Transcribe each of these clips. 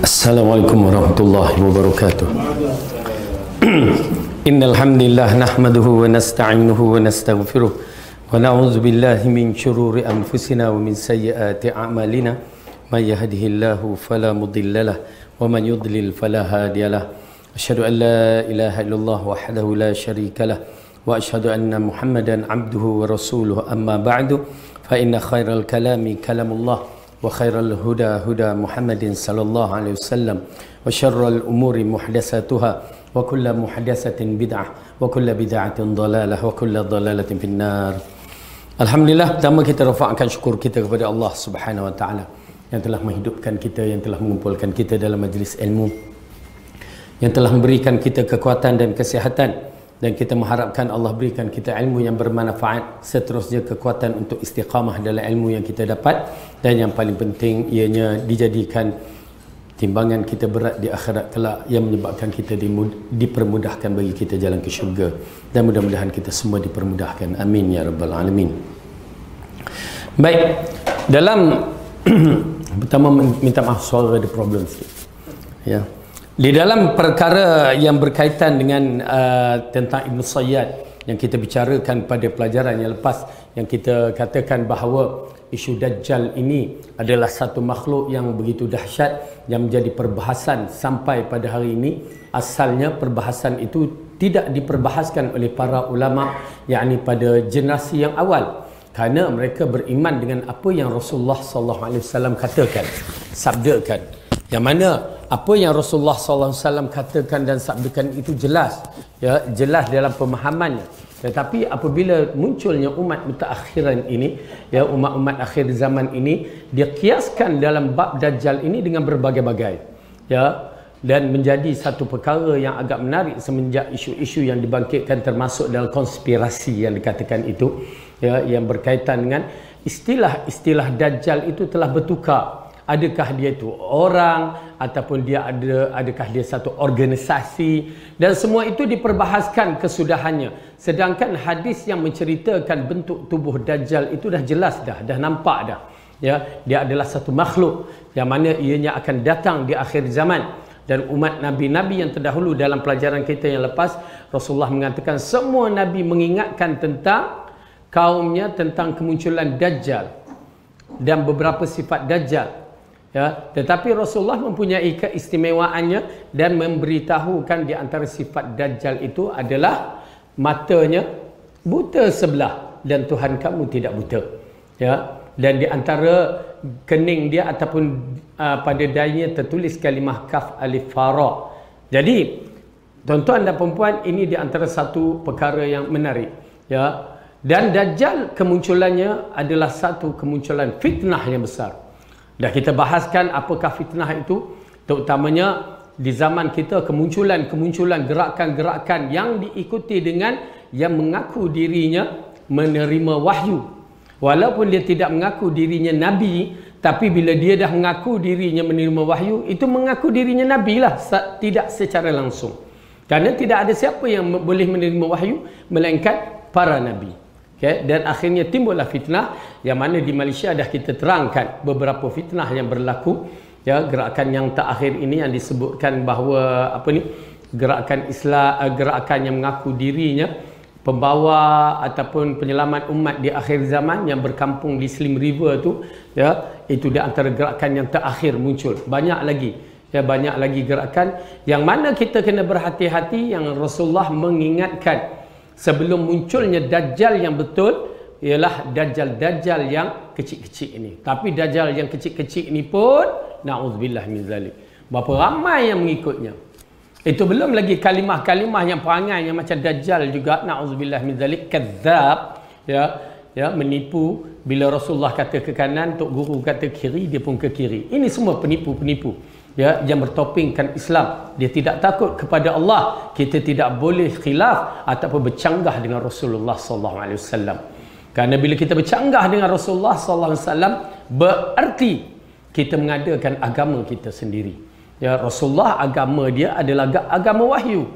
Assalamualaikum warahmatullahi wabarakatuh. Innal hamdalillah nahmaduhu wa nasta'inuhu wa nastaghfiruh wa na'udzu billahi min shururi anfusina wa min sayyiati a'malina. May yahdihillahu fala mudhillalah wa man yudlil fala hadiyalah. Asyhadu an la ilaha illallah wahdahu la syarikalah wa asyhadu anna Muhammadan 'abduhu wa rasuluhu. Amma ba'du, fa inna khairal kalami kalamullah wa khairal huda huda Muhammadin sallallahu alaihi wasallam wa syarrul umuri muhdatsatuha wa kullu muhdatsatin bid'ah wa kullu bid'atin dhalalah wa kullu dhalalatin finnar. Alhamdulillah, pertama kita rafa'kan syukur kita kepada Allah Subhanahu wa taala yang telah menghidupkan kita, yang telah mengumpulkan kita dalam majlis ilmu, yang telah memberikan kita kekuatan dan kesihatan, dan kita mengharapkan Allah berikan kita ilmu yang bermanfaat, seterusnya kekuatan untuk istiqamah dalam ilmu yang kita dapat, dan yang paling penting ianya dijadikan timbangan kita berat di akhirat kelak yang menyebabkan kita dipermudahkan bagi kita jalan ke syurga, dan mudah-mudahan kita semua dipermudahkan, amin ya rabbal alamin. Baik, dalam pertama minta maaf suara ada problem sikit ya. Di dalam perkara yang berkaitan dengan tentang Ibn Sayyad yang kita bicarakan pada pelajaran yang lepas, yang kita katakan bahawa isu Dajjal ini adalah satu makhluk yang begitu dahsyat yang menjadi perbahasan sampai pada hari ini. Asalnya perbahasan itu tidak diperbahaskan oleh para ulama, yakni pada generasi yang awal, kerana mereka beriman dengan apa yang Rasulullah SAW katakan, sabdakan, yang mana apa yang Rasulullah SAW katakan dan sabdakan itu jelas, ya, jelas dalam pemahamannya. Tetapi apabila munculnya umat mutaakhiran ini, ya, umat-umat akhir zaman ini, dia kiaskan dalam bab Dajjal ini dengan berbagai-bagai, ya, dan menjadi satu perkara yang agak menarik semenjak isu-isu yang dibangkitkan, termasuk dalam konspirasi yang dikatakan itu, ya, yang berkaitan dengan istilah-istilah Dajjal itu telah bertukar. Adakah dia itu orang, ataupun adakah dia satu organisasi, dan semua itu diperbahaskan kesudahannya. Sedangkan hadis yang menceritakan bentuk tubuh Dajjal itu dah jelas dah nampak dah, ya, dia adalah satu makhluk yang mana ianya akan datang di akhir zaman. Dan umat nabi-nabi yang terdahulu, dalam pelajaran kita yang lepas, Rasulullah mengatakan semua nabi mengingatkan tentang kaumnya tentang kemunculan Dajjal dan beberapa sifat Dajjal. Ya, tetapi Rasulullah mempunyai keistimewaannya dan memberitahukan di antara sifat Dajjal itu adalah matanya buta sebelah dan Tuhan kamu tidak buta. Ya, dan di antara kening dia ataupun pada dainya tertulis kalimah kaf alif fa ra. Jadi tuan-tuan dan perempuan, ini di antara satu perkara yang menarik, ya. Dan Dajjal kemunculannya adalah satu kemunculan fitnah yang besar. Dah kita bahaskan apakah fitnah itu, terutamanya di zaman kita, kemunculan gerakan-gerakan yang diikuti dengan yang mengaku dirinya menerima wahyu. Walaupun dia tidak mengaku dirinya Nabi, tapi bila dia dah mengaku dirinya menerima wahyu, itu mengaku dirinya Nabi lah, tidak secara langsung. Kerana tidak ada siapa yang boleh menerima wahyu melainkan para Nabi. Okay? Dan akhirnya timbullah fitnah, yang mana di Malaysia dah kita terangkan beberapa fitnah yang berlaku, ya, gerakan yang terakhir ini yang disebutkan bahawa apa ni, gerakan Islam, gerakan yang mengaku dirinya pembawa ataupun penyelamat umat di akhir zaman yang berkampung di Slim River tu, ya, itu di antara gerakan yang terakhir muncul. Banyak lagi, ya, banyak lagi gerakan yang mana kita kena berhati-hati, yang Rasulullah mengingatkan sebelum munculnya Dajjal yang betul ialah Dajjal yang kecil-kecil ini. Tapi Dajjal yang kecil-kecil ini pun na'udzubillah min zalik, berapa ramai yang mengikutnya. Itu belum lagi kalimah-kalimah yang perangai yang macam Dajjal juga, na'udzubillah min zalik, kadzab, ya, menipu. Bila Rasulullah kata ke kanan, Tok Guru kata kiri, dia pun ke kiri. Ini semua penipu-penipu, ya, yang bertopingkan Islam. Dia tidak takut kepada Allah. Kita tidak boleh khilaf ataupun bercanggah dengan Rasulullah SAW. Kerana bila kita bercanggah dengan Rasulullah SAW, berarti kita mengadakan agama kita sendiri. Ya, Rasulullah agama dia adalah agama wahyu.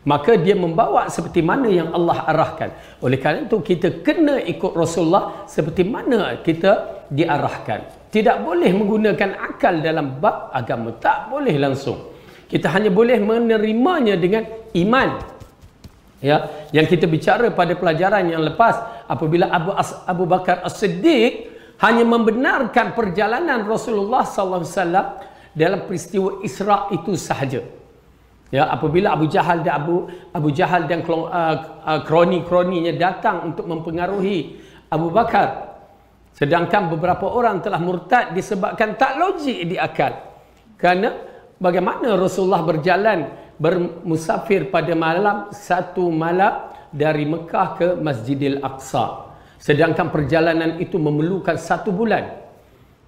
Maka dia membawa seperti mana yang Allah arahkan. Oleh kerana itu kita kena ikut Rasulullah seperti mana kita diarahkan. tidak boleh menggunakan akal dalam bab agama. Tak boleh langsung. Kita hanya boleh menerimanya dengan iman. Ya, yang kita bicara pada pelajaran yang lepas, apabila Abu Bakar As-Siddiq hanya membenarkan perjalanan Rasulullah sallallahu alaihi wasallam dalam peristiwa Isra itu sahaja. Ya, apabila Abu Jahal dan kroni-kroninya datang untuk mempengaruhi Abu Bakar, sedangkan beberapa orang telah murtad disebabkan tak logik di akal. Kerana bagaimana Rasulullah bermusafir pada satu malam dari Mekah ke Masjidil Aqsa, sedangkan perjalanan itu memerlukan 1 bulan.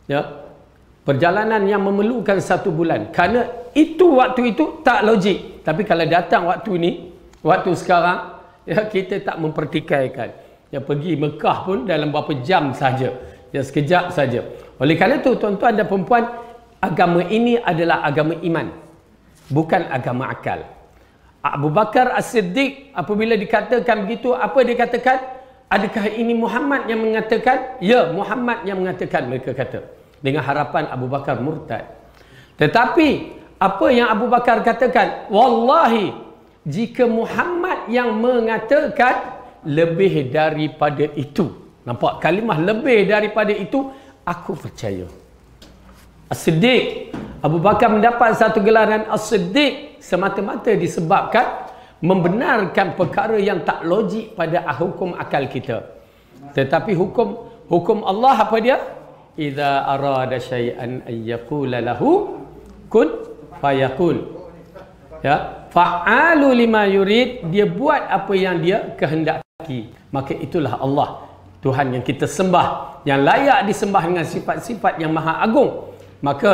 Ya, perjalanan yang memerlukan 1 bulan. Kerana waktu itu tak logik. Tapi kalau datang waktu sekarang, ya, kita tak mempertikaikan. Ya, pergi Mekah pun dalam beberapa jam saja. Ya, sekejap saja. Oleh kerana itu, tuan-tuan dan perempuan, agama ini adalah agama iman, bukan agama akal. Abu Bakar As-Siddiq apabila dikatakan begitu, apa dia katakan? Adakah ini Muhammad yang mengatakan? Ya, Muhammad yang mengatakan, mereka kata. Dengan harapan Abu Bakar murtad. Tetapi apa yang Abu Bakar katakan? Wallahi, jika Muhammad yang mengatakan lebih daripada itu, nampak kalimah lebih daripada itu, aku percaya. As-Siddiq, Abu Bakar mendapat satu gelaran As-Siddiq semata-mata disebabkan membenarkan perkara yang tak logik pada hukum akal kita. Tetapi hukum Allah apa dia? Idza arada syai'an ay yaqula lahu kun fayakun. Ya, fa'alu lima yurid, dia buat apa yang dia kehendaki. Maka itulah Allah, Tuhan yang kita sembah, yang layak disembah dengan sifat-sifat yang maha agung. Maka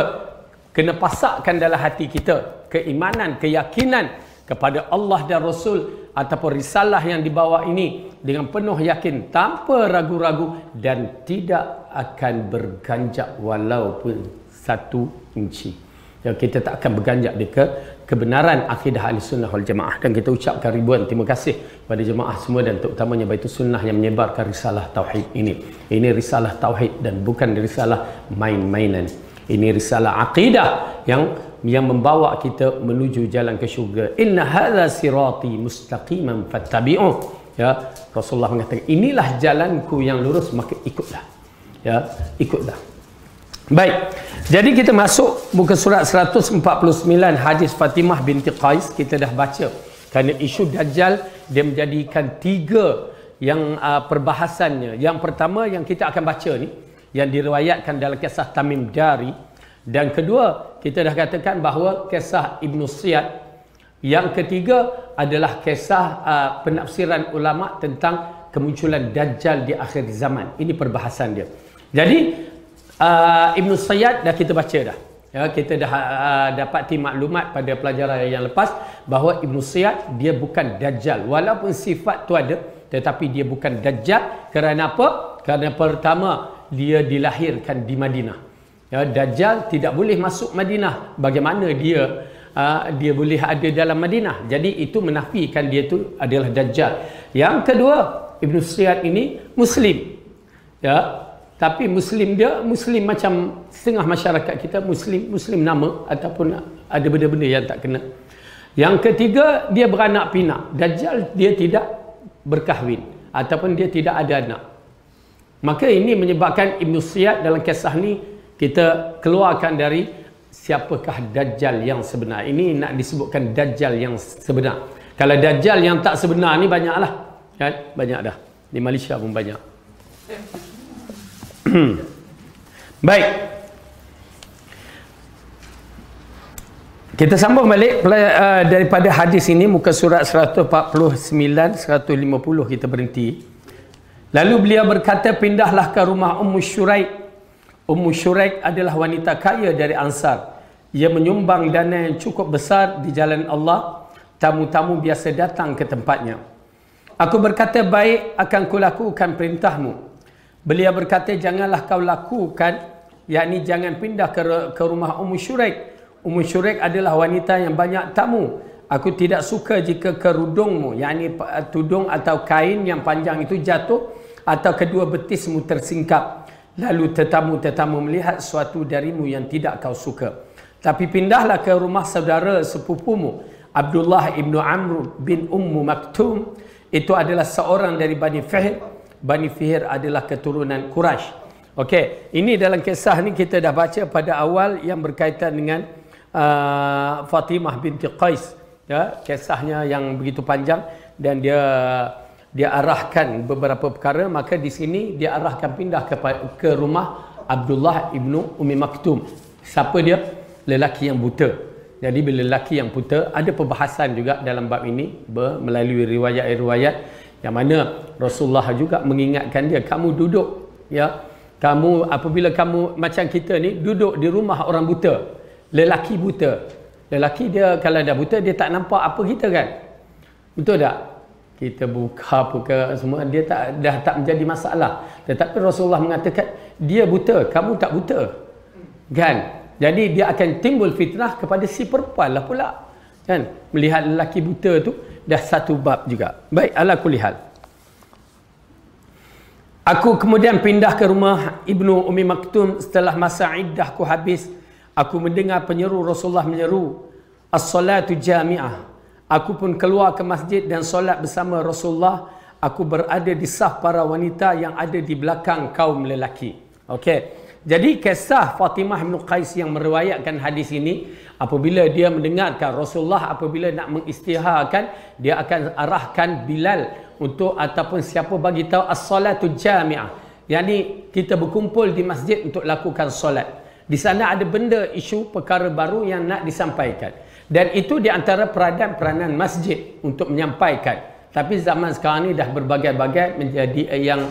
kena pasakkan dalam hati kita keimanan, keyakinan kepada Allah dan Rasul ataupun risalah yang dibawa ini dengan penuh yakin, tanpa ragu-ragu, dan tidak akan berganjak walaupun 1 inci. Ya, kita tak akan berganjak di kebenaran akidah Ahlussunnah wal Jamaah. Dan kita ucapkan ribuan terima kasih kepada jemaah semua dan terutamanya Baitul Sunnah yang menyebarkan risalah tauhid ini. Ini risalah tauhid dan bukan risalah main-mainan. Ini risalah akidah yang membawa kita menuju jalan ke syurga. Inna hadza sirati mustaqiman fattabi'uh. Ya, Rasulullah mengatakan, inilah jalanku yang lurus, maka ikutlah. Ya, ikutlah. Baik. Jadi kita masuk muka surat 149 hadis Fatimah binti Qais. Kita dah baca. Kerana isu Dajjal dia menjadikan 3 yang perbahasannya. Yang pertama yang kita akan baca ni, yang diriwayatkan dalam kisah Tamim Dari. Dan kedua, kita dah katakan bahawa kisah Ibn Siyad. Yang ketiga adalah kisah penafsiran ulama tentang kemunculan Dajjal di akhir zaman. Ini perbahasan dia. Jadi Ibn Siyad dah kita baca dah. Ya, kita dah dapati maklumat pada pelajaran yang lepas bahawa Ibn Siyad dia bukan Dajjal. Walaupun sifat tu ada, tetapi dia bukan Dajjal. Kerana apa? Kerana pertama, dia dilahirkan di Madinah. Ya, Dajjal tidak boleh masuk Madinah. Bagaimana dia boleh ada dalam Madinah? Jadi itu menafikan dia tu adalah Dajjal. Yang kedua, Ibn Siyad ini Muslim. Ya, tapi Muslim dia Muslim macam setengah masyarakat kita, Muslim nama ataupun ada benda-benda yang tak kena. Yang ketiga, dia beranak pinak. Dajjal dia tidak berkahwin ataupun dia tidak ada anak. Maka ini menyebabkan Ibn Siyad dalam kisah ni kita keluarkan dari siapakah Dajjal yang sebenar. Ini nak disebutkan Dajjal yang sebenar. Kalau Dajjal yang tak sebenar ni banyaklah. Kan? Banyak dah. Di Malaysia pun banyak. Baik. Kita sambung balik daripada hadis ini, muka surat 149, 150 kita berhenti. Lalu beliau berkata, pindahlah ke rumah Ummu Syuraik. Ummu Syuraik adalah wanita kaya dari Ansar. Ia menyumbang dana yang cukup besar di jalan Allah. Tamu-tamu biasa datang ke tempatnya. Aku berkata, baik, akan kulakukan perintahmu. Beliau berkata, janganlah kau lakukan, yakni jangan pindah ke rumah Ummu Syuraik. Ummu Syuraik adalah wanita yang banyak tamu. Aku tidak suka jika kerudungmu, yakni tudung atau kain yang panjang itu jatuh, atau kedua betismu tersingkap. lalu tetamu-tetamu melihat suatu darimu yang tidak kau suka. Tapi pindahlah ke rumah saudara sepupumu, Abdullah ibnu Amr bin Ummu Maktum. Itu adalah seorang dari Bani Fihr. Bani Fihr adalah keturunan Quraisy. Okey, ini dalam kisah ni kita dah baca pada awal yang berkaitan dengan Fatimah binti Qais. Ya, kisahnya yang begitu panjang dan dia arahkan beberapa perkara, maka di sini dia arahkan pindah ke rumah Abdullah ibnu Ummi Maktum. Siapa dia? Lelaki yang buta. Jadi bila lelaki yang buta, ada perbahasan juga dalam bab ini melalui riwayat-riwayat yang mana Rasulullah juga mengingatkan dia, kamu duduk, ya, kamu apabila kamu macam kita ni duduk di rumah orang buta, lelaki buta. Lelaki dia kalau dah buta dia tak nampak apa kita kan? Betul tak? Kita buka apa ke semua, dia dah tak menjadi masalah. Tetapi Rasulullah mengatakan dia buta, kamu tak buta. Kan? Jadi dia akan timbul fitnah kepada si perempuan lah pula. Kan? Melihat lelaki buta tu dah satu bab juga. Baik, ala kulli hal. Aku kemudian pindah ke rumah Ibnu Ummi Maktum setelah masa iddahku habis. Aku mendengar penyeru Rasulullah menyeru as-salatu jami'ah. Aku pun keluar ke masjid dan solat bersama Rasulullah. Aku berada di saf para wanita yang ada di belakang kaum lelaki. Okey. Jadi kisah Fatimah bin Qais yang meriwayatkan hadis ini, apabila dia mendengarkan Rasulullah apabila nak mengistiharkan, dia akan arahkan Bilal untuk ataupun siapa bagi tahu as-salatu jami'ah. Yani kita berkumpul di masjid untuk lakukan solat. Di sana ada benda isu perkara baru yang nak disampaikan. Dan itu di antara peranan masjid untuk menyampaikan. Tapi zaman sekarang ni dah berbagai-bagai menjadi yang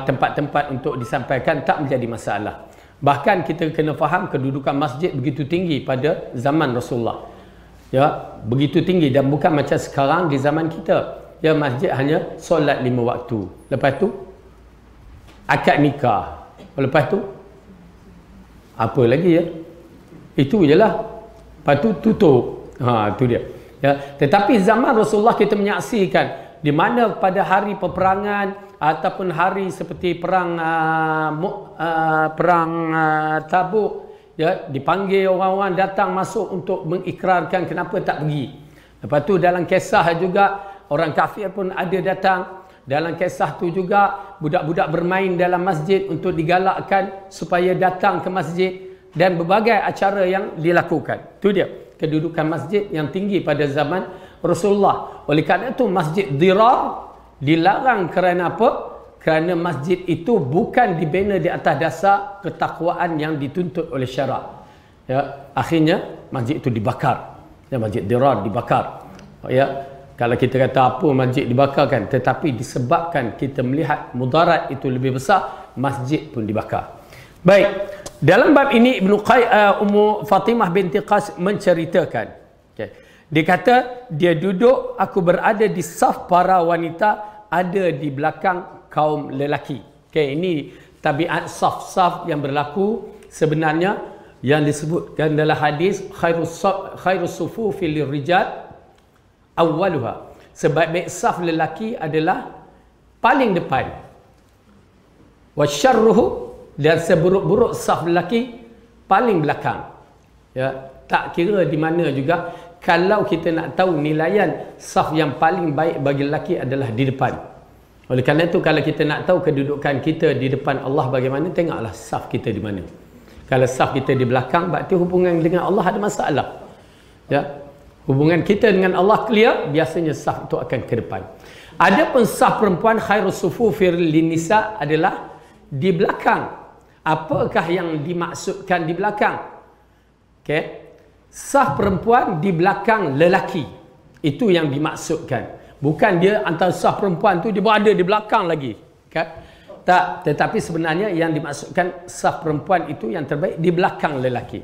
tempat-tempat untuk disampaikan, tak menjadi masalah. Bahkan kita kena faham kedudukan masjid begitu tinggi pada zaman Rasulullah. Ya, begitu tinggi dan bukan macam sekarang di zaman kita. Ya, masjid hanya solat 5 waktu. Lepas tu akad nikah. Lepas tu apa lagi ya? Itu je lah. Lepas tu tutup. Itu dia. Ya, tetapi zaman Rasulullah kita menyaksikan di mana pada hari peperangan ataupun hari seperti perang Tabuk, ya, dipanggil orang-orang datang masuk untuk mengikrarkan kenapa tak pergi. Lepas tu dalam kisah juga orang kafir pun ada datang. Dalam kisah tu juga budak-budak bermain dalam masjid untuk digalakkan supaya datang ke masjid dan berbagai acara yang dilakukan. Itu dia kedudukan masjid yang tinggi pada zaman Rasulullah. Oleh kerana itu masjid Dirar dilarang kerana apa? Kerana masjid itu bukan dibina di atas dasar ketakwaan yang dituntut oleh syarak. Ya, akhirnya masjid itu dibakar. Ya, masjid Dirar dibakar. Ya, kalau kita kata apa masjid dibakarkan, tetapi disebabkan kita melihat mudarat itu lebih besar, masjid pun dibakar. Baik, dalam bab ini Ummu Fatimah binti Qais menceritakan, okay, dia kata dia duduk, aku berada di saf para wanita, ada di belakang kaum lelaki. Okay, ini tabiat saf-saf yang berlaku sebenarnya yang disebutkan dalam hadis khairus sufufi lirijal awwaluha. Sebaik-baik saf lelaki adalah paling depan. Wa syarruhu, dan seburuk-buruk saf lelaki paling belakang. Ya, tak kira di mana juga, kalau kita nak tahu nilaian saf yang paling baik bagi lelaki adalah di depan. Oleh kerana itu kalau kita nak tahu kedudukan kita di depan Allah bagaimana, tengoklah saf kita di mana. Kalau saf kita di belakang, berarti hubungan dengan Allah ada masalah. Ya. Hubungan kita dengan Allah clear, biasanya saf itu akan ke depan. Adapun saf perempuan khairus sufufir linisa adalah di belakang. Apakah yang dimaksudkan di belakang? Okey. Saf perempuan di belakang lelaki. Itu yang dimaksudkan. Bukan dia antara saf perempuan tu dia berada di belakang lagi. Kan? Tak, tetapi sebenarnya yang dimaksudkan saf perempuan itu yang terbaik di belakang lelaki.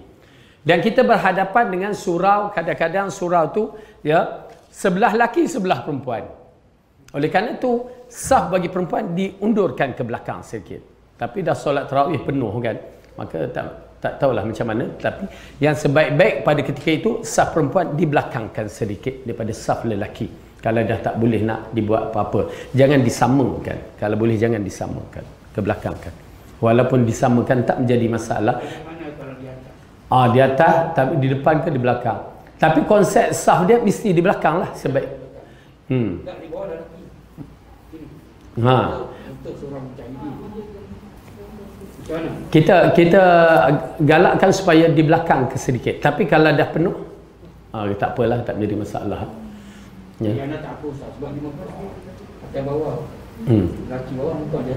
Dan kita berhadapan dengan surau, kadang-kadang surau tu ya sebelah laki sebelah perempuan. Oleh kerana itu saf bagi perempuan diundurkan ke belakang sedikit. Tapi dah solat tarawih penuh kan, maka tak tahulah macam mana. Tapi yang sebaik-baik pada ketika itu saf perempuan dibelakangkan sedikit daripada saf lelaki. Kalau dah tak boleh nak dibuat apa-apa, jangan disamakan. Kalau boleh jangan disamakan, ke belakangkan. Walaupun disamakan tak menjadi masalah. Mana kalau di atas? Di atas, tapi di depan ke di belakang. Tapi konsep saf dia mesti di belakang lah sebaik. Tak di bawah dah lagi. Untuk seorang mujahidin. Macam mana? Kita galakkan supaya di belakang ke sedikit. Tapi kalau dah penuh, tak apalah, tak menjadi masalah. Ya. Dia nak tak apa Ustaz, sebab 50 atas bawah. Laki bawah bukan dia.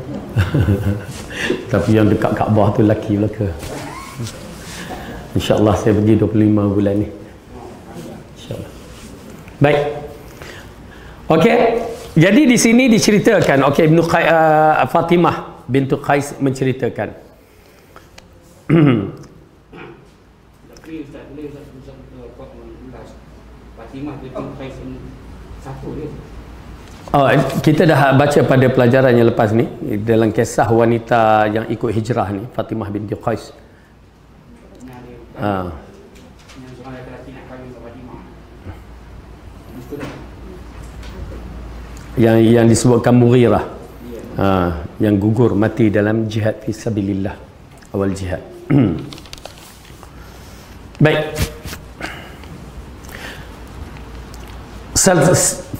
Tapi yang dekat Kaabah tu laki belaka. InsyaAllah saya pergi 25 bulan ni. InsyaAllah. Baik. Okey. Jadi di sini diceritakan, Ibnu Fatimah bintu Qais menceritakan. Tapi Ustaz boleh Ustaz ulas Fatimah bintu Qais siapa dia? Kita dah baca pada pelajaran yang lepas ni dalam kisah wanita yang ikut hijrah ni, Fatimah binti Qais. Yang seorang lelaki nak kahwin dengan Fatimah. Yang disebutkan Mughirah. Yang gugur mati dalam jihad fi sabilillah, awal jihad. Baik.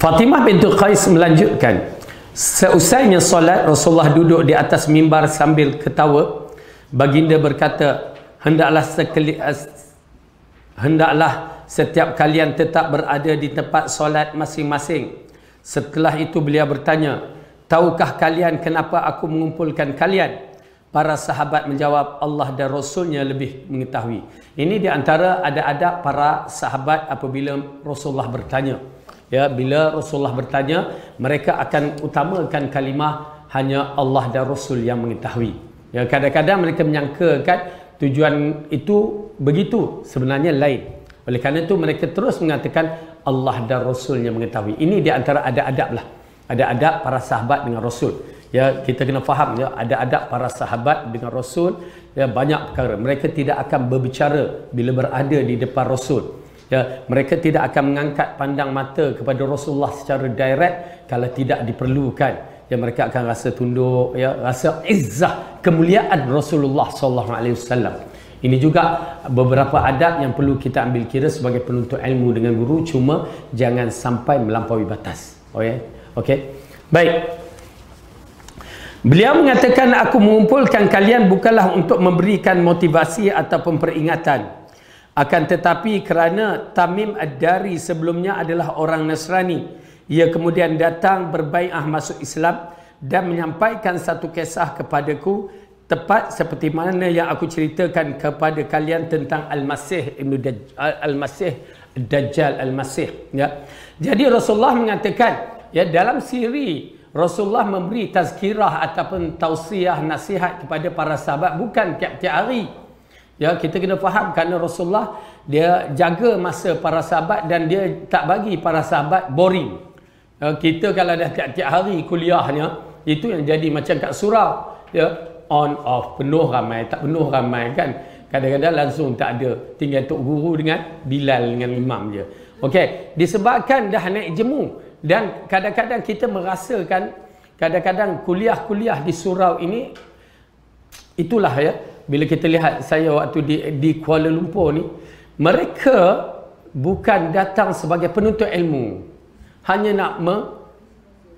Fatimah bintu Qais melanjutkan, seusainya solat, Rasulullah duduk di atas mimbar sambil ketawa. Baginda berkata, hendaklah setiap kalian tetap berada di tempat solat masing-masing. Setelah itu beliau bertanya, tahukah kalian kenapa aku mengumpulkan kalian? Para sahabat menjawab, Allah dan Rasulnya lebih mengetahui. Ini di antara adab para sahabat apabila Rasulullah bertanya. Ya, bila Rasulullah bertanya, mereka akan utamakan kalimah hanya Allah dan Rasul yang mengetahui. Ya, kadang-kadang mereka menyangkakan tujuan itu begitu, sebenarnya lain. Oleh kerana itu mereka terus mengatakan Allah dan Rasul yang mengetahui. Ini di antara adab-adab lah. Adab-adab para sahabat dengan Rasul. Ya, kita kena faham ya, ada adab para sahabat dengan Rasul. Ya, banyak perkara. Mereka tidak akan berbicara bila berada di depan Rasul. Ya, mereka tidak akan mengangkat pandang mata kepada Rasulullah secara direct kalau tidak diperlukan. Ya, mereka akan rasa tunduk, ya, rasa izzah, kemuliaan Rasulullah sallallahu alaihi wasallam. Ini juga beberapa adab yang perlu kita ambil kira sebagai penuntut ilmu dengan guru, cuma jangan sampai melampaui batas. Okey. Baik. Beliau mengatakan, aku mengumpulkan kalian bukanlah untuk memberikan motivasi ataupun peringatan. Akan tetapi kerana Tamim Ad-Dari sebelumnya adalah orang Nasrani, ia kemudian datang berbai'ah masuk Islam dan menyampaikan satu kisah kepadaku, tepat seperti mana yang aku ceritakan kepada kalian tentang Al-Masih Al-Masih Dajjal Al-Masih. Ya. Jadi Rasulullah mengatakan, ya, dalam siri Rasulullah memberi tazkirah ataupun tausiah, nasihat kepada para sahabat bukan tiap-tiap hari. Ya, kita kena faham kerana Rasulullah dia jaga masa para sahabat dan dia tak bagi para sahabat boring. Kita kalau dah tiap-tiap hari kuliahnya, itu yang jadi macam kat surau. Ya, on off, penuh ramai, tak penuh ramai kan. Kadang-kadang langsung tak ada, tinggal tok guru dengan Bilal dengan imam je. Okey, disebabkan dah naik jemu dan kadang-kadang kita merasakan kadang-kadang kuliah-kuliah di surau ini, itulah ya, bila kita lihat saya waktu di Kuala Lumpur ni, mereka bukan datang sebagai penuntut ilmu, hanya nak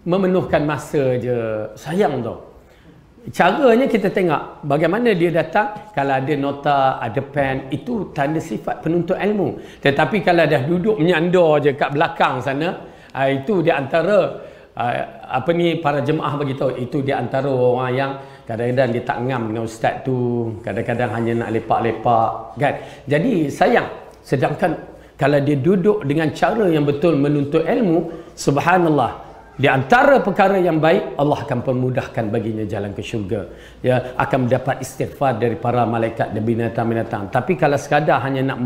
memenuhkan masa je. Sayang tau. Caranya kita tengok bagaimana dia datang. Kalau ada nota, ada pen, itu tanda sifat penuntut ilmu. Tetapi kalau dah duduk menyandar je kat belakang sana, itu di antara para jemaah beritahu, itu di antara orang yang kadang-kadang dia tak ngam dengan ustaz tu, kadang-kadang hanya nak lepak-lepak kan. Jadi sayang. Sedangkan kalau dia duduk dengan cara yang betul menuntut ilmu, subhanallah, di antara perkara yang baik, Allah akan memudahkan baginya jalan ke syurga. Ya, akan mendapat istighfar dari para malaikat dan binatang-binatang. Tapi kalau sekadar hanya nak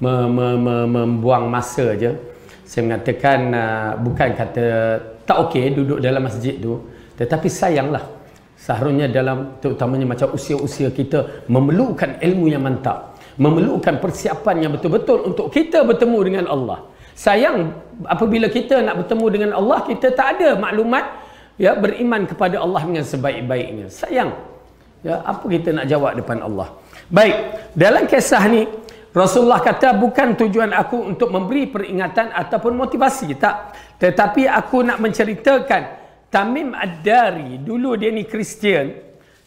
membuang masa je, saya mengatakan bukan kata tak okey duduk dalam masjid tu, tetapi sayanglah, seharusnya dalam terutamanya macam usia-usia kita memerlukan ilmu yang mantap, memerlukan persiapan yang betul-betul untuk kita bertemu dengan Allah. Sayang apabila kita nak bertemu dengan Allah, kita tak ada maklumat, ya, beriman kepada Allah dengan sebaik-baiknya. Sayang. Ya, apa kita nak jawab depan Allah? Baik, dalam kisah ni Rasulullah kata bukan tujuan aku untuk memberi peringatan ataupun motivasi, tak. Tetapi aku nak menceritakan Tamim Ad-Dari, dulu dia ni Kristian,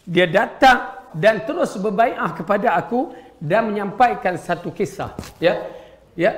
dia datang dan terus berbai'ah kepada aku dan menyampaikan satu kisah. Ya,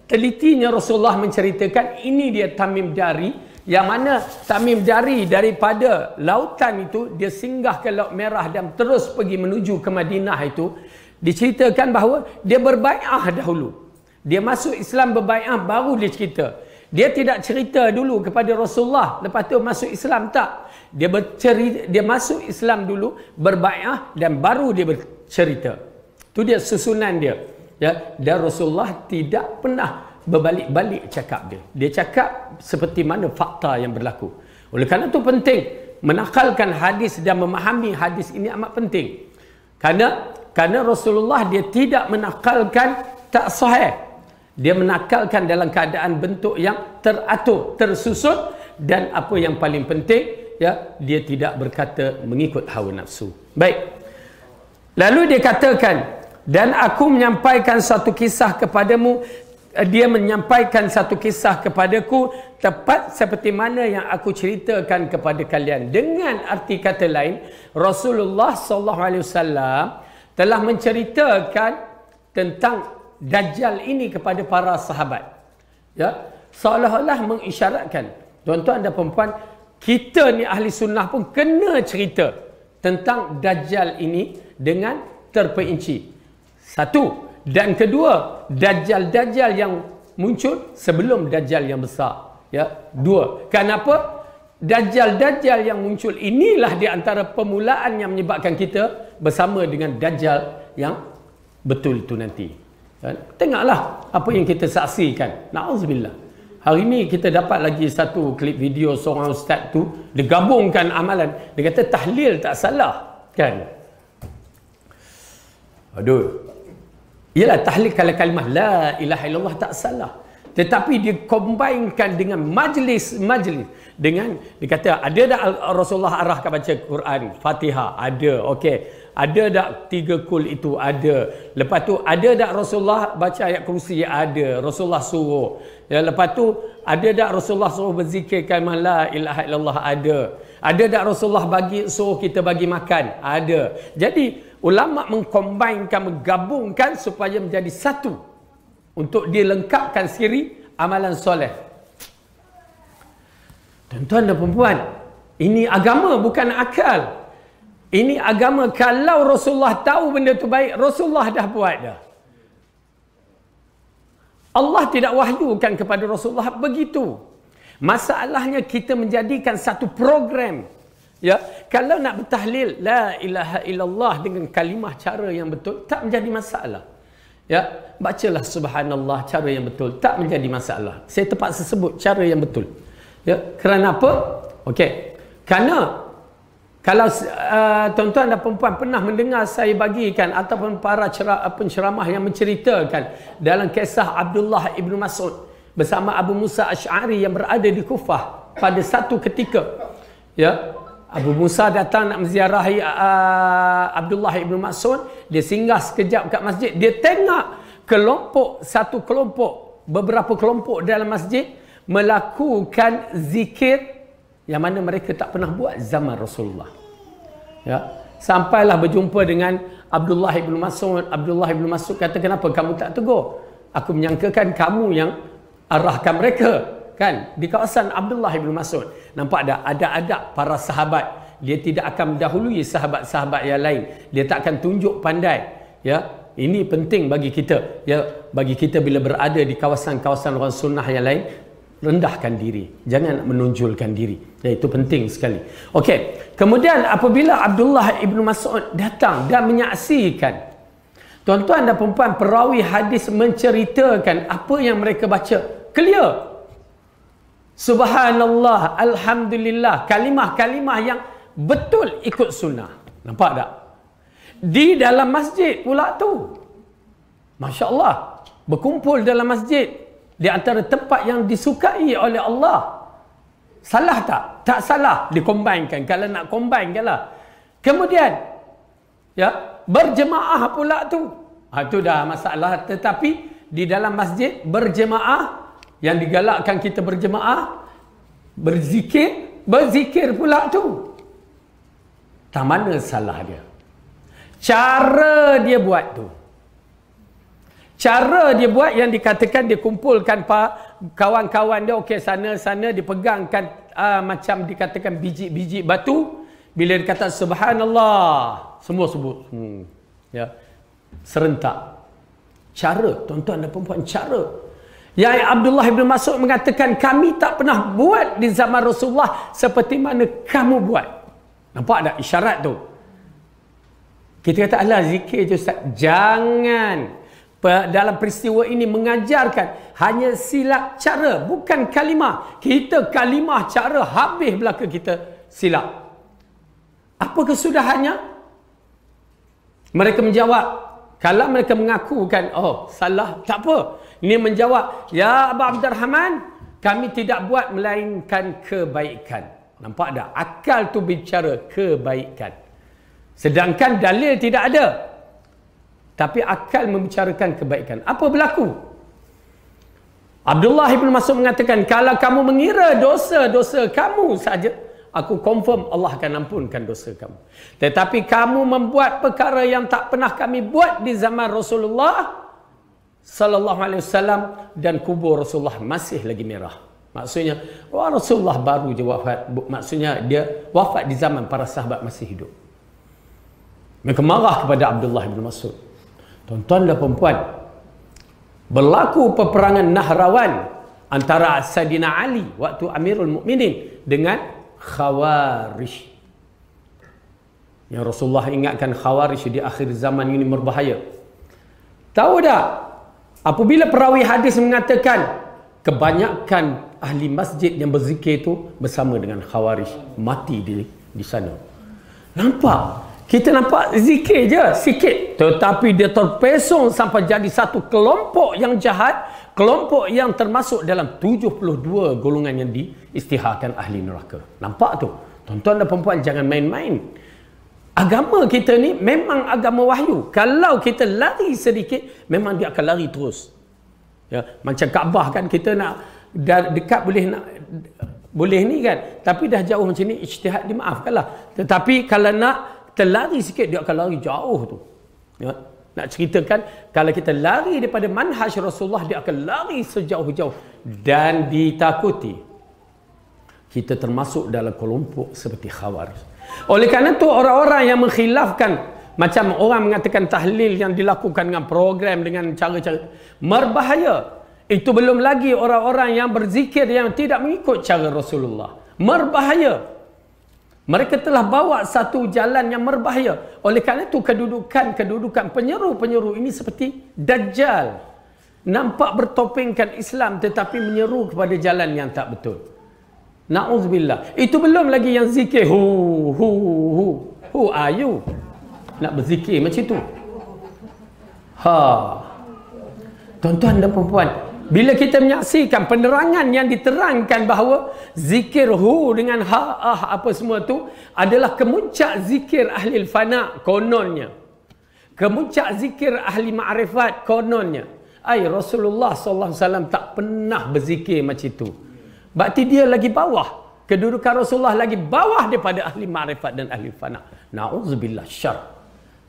telitinya Rasulullah menceritakan ini dia Tamim Dari, yang mana Tamim Dari daripada lautan itu dia singgah ke Laut Merah dan terus pergi menuju ke Madinah itu. Diceritakan bahawa dia berbai'ah dahulu. Dia masuk Islam berbai'ah baru dia cerita. Dia tidak cerita dulu kepada Rasulullah lepas tu masuk Islam, tak. Dia masuk Islam dulu, berbai'ah dan baru dia bercerita. Itu dia susunan dia. Ya, dan Rasulullah tidak pernah berbalik-balik cakap dia. Dia cakap seperti mana fakta yang berlaku. Oleh kerana itu penting menakalkan hadis dan memahami hadis ini amat penting. Kerana Rasulullah dia tidak menakalkan tak sahih. Dia menakalkan dalam keadaan bentuk yang teratur, tersusun, dan apa yang paling penting, ya, dia tidak berkata mengikut hawa nafsu. Baik. Lalu dia katakan, dan aku menyampaikan satu kisah kepadamu. Dia menyampaikan satu kisah kepadaku tepat seperti mana yang aku ceritakan kepada kalian. Dengan arti kata lain, Rasulullah SAW telah menceritakan tentang Dajjal ini kepada para sahabat. Ya, seolah-olah mengisyaratkan, tuan-tuan dan puan-puan, kita ni ahli sunnah pun kena cerita tentang Dajjal ini dengan terperinci. Satu. Dan kedua, Dajjal-Dajjal yang muncul sebelum Dajjal yang besar. Ya, dua. Kenapa? Dajjal-Dajjal yang muncul inilah di antara permulaan yang menyebabkan kita bersama dengan Dajjal yang betul itu nanti. Tengoklah apa yang kita saksikan. Na'udzubillah. Hari ini kita dapat lagi satu klip video seorang ustaz tu, dia gabungkan amalan. Dia kata tahlil tak salah. Kan? Aduh. Ialah tahlil kalau kalimah la ilaha illallah tak salah. Tetapi dia combine-kan dengan majlis. Dengan, dia kata, ada tak Rasulullah arahkan baca Quran, Fatihah? Ada, okey. Ada tak 3 kul itu? Ada. Lepas tu, ada tak Rasulullah baca ayat kursi? Ada. Rasulullah suruh. Ya, lepas tu, ada tak Rasulullah suruh berzikir kalimah la ilaha illallah? Ada. Ada tak Rasulullah suruh kita bagi makan? Ada. Jadi, ulama mengcombine-kan, menggabungkan supaya menjadi satu. Untuk dilengkapkan siri amalan soleh. Tuan-tuan dan perempuan, ini agama bukan akal. Ini agama. Kalau Rasulullah tahu benda tu baik, Rasulullah dah buat dah. Allah tidak wahyukan kepada Rasulullah begitu. Masalahnya kita menjadikan satu program. Ya, kalau nak bertahlil la ilaha illallah dengan kalimah cara yang betul, tak menjadi masalah. Ya, bacalah subhanallah cara yang betul, tak menjadi masalah. Saya terpaksa sebut cara yang betul. Ya, kerana apa? Okey. Kerana kalau tuan-tuan dan perempuan pernah mendengar saya bagikan ataupun para penceramah yang menceritakan dalam kisah Abdullah ibn Mas'ud bersama Abu Musa Asy'ari yang berada di Kufah pada satu ketika. Ya, Abu Musa datang nak menziarahi Abdullah ibn Mas'ud. Dia singgah sekejap kat masjid. Dia tengok satu kelompok, beberapa kelompok dalam masjid melakukan zikir yang mana mereka tak pernah buat zaman Rasulullah. Ya, sampailah berjumpa dengan Abdullah ibn Mas'ud. Abdullah ibn Mas'ud kata, kenapa kamu tak tegur? Aku menyangkakan kamu yang arahkan mereka. Kan? Di kawasan Abdullah ibn Mas'ud. Nampak tak? Ada adab para sahabat. Dia tidak akan mendahului sahabat-sahabat yang lain. Dia tak akan tunjuk pandai. Ya, ini penting bagi kita. Ya, bagi kita bila berada di kawasan-kawasan orang sunnah yang lain, rendahkan diri. Jangan menonjolkan diri. Ya, itu penting sekali. Okey. Kemudian apabila Abdullah ibn Mas'ud datang dan menyaksikan, tuan-tuan dan perempuan, perawi hadis menceritakan apa yang mereka baca. Clear. Subhanallah, alhamdulillah, kalimah-kalimah yang betul ikut sunnah. Nampak tak? Di dalam masjid pula tu. Masya Allah. Berkumpul dalam masjid. Di antara tempat yang disukai oleh Allah. Salah tak? Tak salah. Dikombainkan. Kalau nak combine kan lah. Kemudian, Ya, berjemaah pula tu. Itu dah masalah. Tetapi di dalam masjid berjemaah, yang digalakkan kita berjemaah, berzikir pula tu. Tak mana salah dia. Cara dia buat tu. Cara dia buat yang dikatakan dia kumpulkan kawan-kawan dia, okey, sana dipegangkan macam dikatakan biji-biji batu. Bila dia kata subhanallah, semua sebut. Ya. Serentak. Cara, tuan-tuan dan perempuan, cara. Yang Abdullah bin Mas'ud mengatakan, kami tak pernah buat di zaman Rasulullah seperti mana kamu buat. Nampak tak isyarat tu? Kita kata, alah zikir je Ustaz. Jangan. Dalam peristiwa ini mengajarkan hanya silap cara, bukan kalimah. Kita kalimah cara, habis belaka kita silap. Apa kesudahannya? Mereka menjawab, kalau mereka mengakukan, oh salah, tak apa. Ini menjawab, ya Aba Abdurrahman, kami tidak buat melainkan kebaikan. Nampak tak? Akal tu bicara kebaikan. Sedangkan dalil tidak ada. Tapi akal membicarakan kebaikan. Apa berlaku? Abdullah bin Mas'ud mengatakan, kalau kamu mengira dosa-dosa kamu saja, aku confirm Allah akan ampunkan dosa kamu. Tetapi kamu membuat perkara yang tak pernah kami buat di zaman Rasulullah sallallahu alaihi wasallam, dan kubur Rasulullah masih lagi merah. Maksudnya, Rasulullah baru je wafat. Maksudnya dia wafat di zaman para sahabat masih hidup. Mereka marah kepada Abdullah bin Mas'ud. Tuan-tuan dan perempuan, berlaku peperangan Nahrawan antara Sayyidina Ali waktu Amirul Mukminin dengan Khawarij. Yang Rasulullah ingatkan Khawarij di akhir zaman ini berbahaya. Tahu tak? Apabila perawi hadis mengatakan kebanyakan ahli masjid yang berzikir itu bersama dengan Khawarij, mati di sana. Nampak? Kita nampak zikir je sikit, tetapi dia terpesong sampai jadi satu kelompok yang jahat, kelompok yang termasuk dalam 72 golongan yang diisytiharkan ahli neraka. Nampak tu? Tuan-tuan dan perempuan, jangan main-main. Agama kita ni memang agama wahyu. Kalau kita lari sedikit, memang dia akan lari terus. Ya, macam Kaabah kan, kita nak dekat boleh ni kan, tapi dah jauh macam ni, ijtihad dimaafkanlah. Tetapi kalau nak terlari sikit, dia akan lari jauh tu. Ya. Nak ceritakan, kalau kita lari daripada manhaj Rasulullah, dia akan lari sejauh-jauh. Dan ditakuti, kita termasuk dalam kelompok seperti Khawarij. Oleh kerana itu, orang-orang yang menkhilafkan, macam orang mengatakan tahlil yang dilakukan dengan program, dengan cara-cara, berbahaya. Itu belum lagi orang-orang yang berzikir yang tidak mengikut cara Rasulullah. Berbahaya. Mereka telah bawa satu jalan yang berbahaya. Oleh kerana itu, kedudukan penyeru-penyeru ini seperti Dajjal. Nampak bertopengkan Islam tetapi menyeru kepada jalan yang tak betul. Na'udzubillah. Itu belum lagi yang zikir. Who are you? Nak berzikir macam itu. Tuan-tuan dan perempuan, bila kita menyaksikan penerangan yang diterangkan bahawa zikir dengan apa semua tu adalah kemuncak zikir ahli fana kononnya. Kemuncak zikir ahli ma'rifat kononnya. Rasulullah SAW tak pernah berzikir macam itu. Berarti dia lagi bawah. Kedudukan Rasulullah lagi bawah daripada ahli ma'rifat dan ahli fana. Na'udzubillah syar.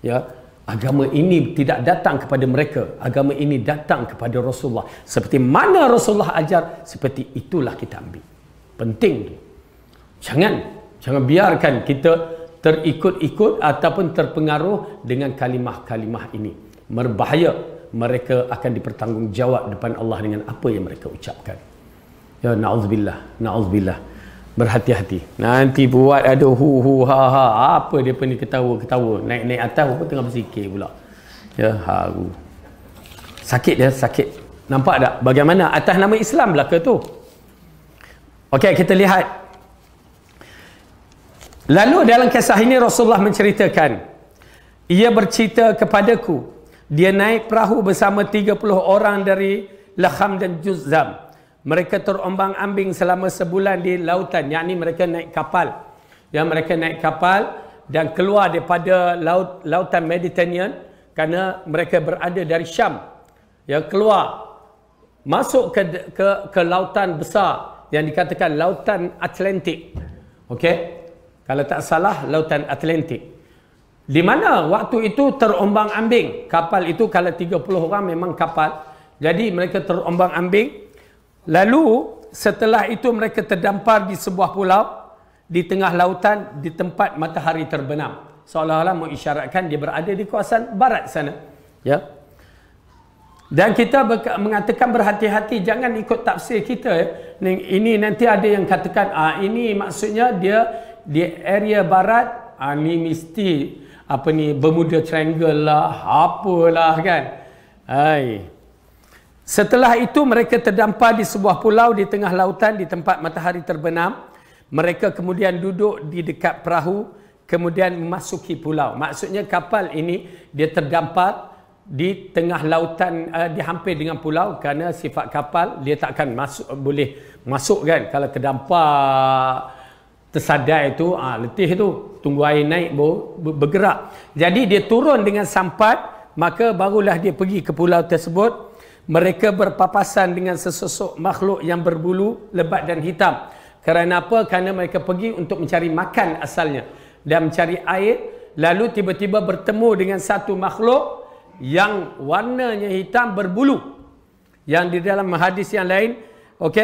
Ya. Agama ini tidak datang kepada mereka. Agama ini datang kepada Rasulullah. Seperti mana Rasulullah ajar, seperti itulah kita ambil. Penting tu. Jangan biarkan kita terikut-ikut ataupun terpengaruh dengan kalimah-kalimah ini. Berbahaya. Mereka akan dipertanggungjawab depan Allah dengan apa yang mereka ucapkan. Ya, na'udzubillah. Na'udzubillah. Berhati-hati. Nanti buat ada apa dia ni ketawa-ketawa. Naik-naik atas apa tengah berzikir pula. Ya, haru. Sakit dia, sakit. Nampak tak? Bagaimana atas nama Islam belaka tu. Okey, kita lihat. Lalu dalam kisah ini Rasulullah menceritakan, ia bercerita kepadaku, dia naik perahu bersama 30 orang dari Lakham dan Juzzam. Mereka terombang-ambing selama sebulan di lautan. Yakni mereka naik kapal. Ya, mereka naik kapal dan keluar daripada lautan Mediterranean, kerana mereka berada dari Syam, ya, keluar masuk ke lautan besar yang dikatakan lautan Atlantik. Okey, kalau tak salah lautan Atlantik, di mana waktu itu terombang-ambing. Kapal itu kalau 30 orang memang kapal, jadi mereka terombang-ambing. Lalu setelah itu mereka terdampar di sebuah pulau di tengah lautan, di tempat matahari terbenam, seolah-olah mengisyaratkan dia berada di kawasan barat sana, ya. Dan kita mengatakan berhati-hati, jangan ikut tafsir kita, ya. Ini nanti ada yang katakan ini maksudnya dia di area barat, ni mesti apa ni, Bermuda Triangle lah, apalah kan. Setelah itu mereka terdampar di sebuah pulau di tengah lautan di tempat matahari terbenam. Mereka kemudian duduk di dekat perahu, kemudian memasuki pulau. Maksudnya kapal ini dia terdampar di tengah lautan, di hampir dengan pulau, kerana sifat kapal dia takkan boleh masuk kan. Kalau terdampar tersadai itu, letih tu, tunggu air naik bergerak. Jadi dia turun dengan sampat, maka barulah dia pergi ke pulau tersebut. Mereka berpapasan dengan sesosok makhluk yang berbulu lebat dan hitam. Kerana apa? Kerana mereka pergi untuk mencari makan asalnya dan mencari air. Lalu tiba-tiba bertemu dengan satu makhluk yang warnanya hitam berbulu. Yang di dalam hadis yang lain,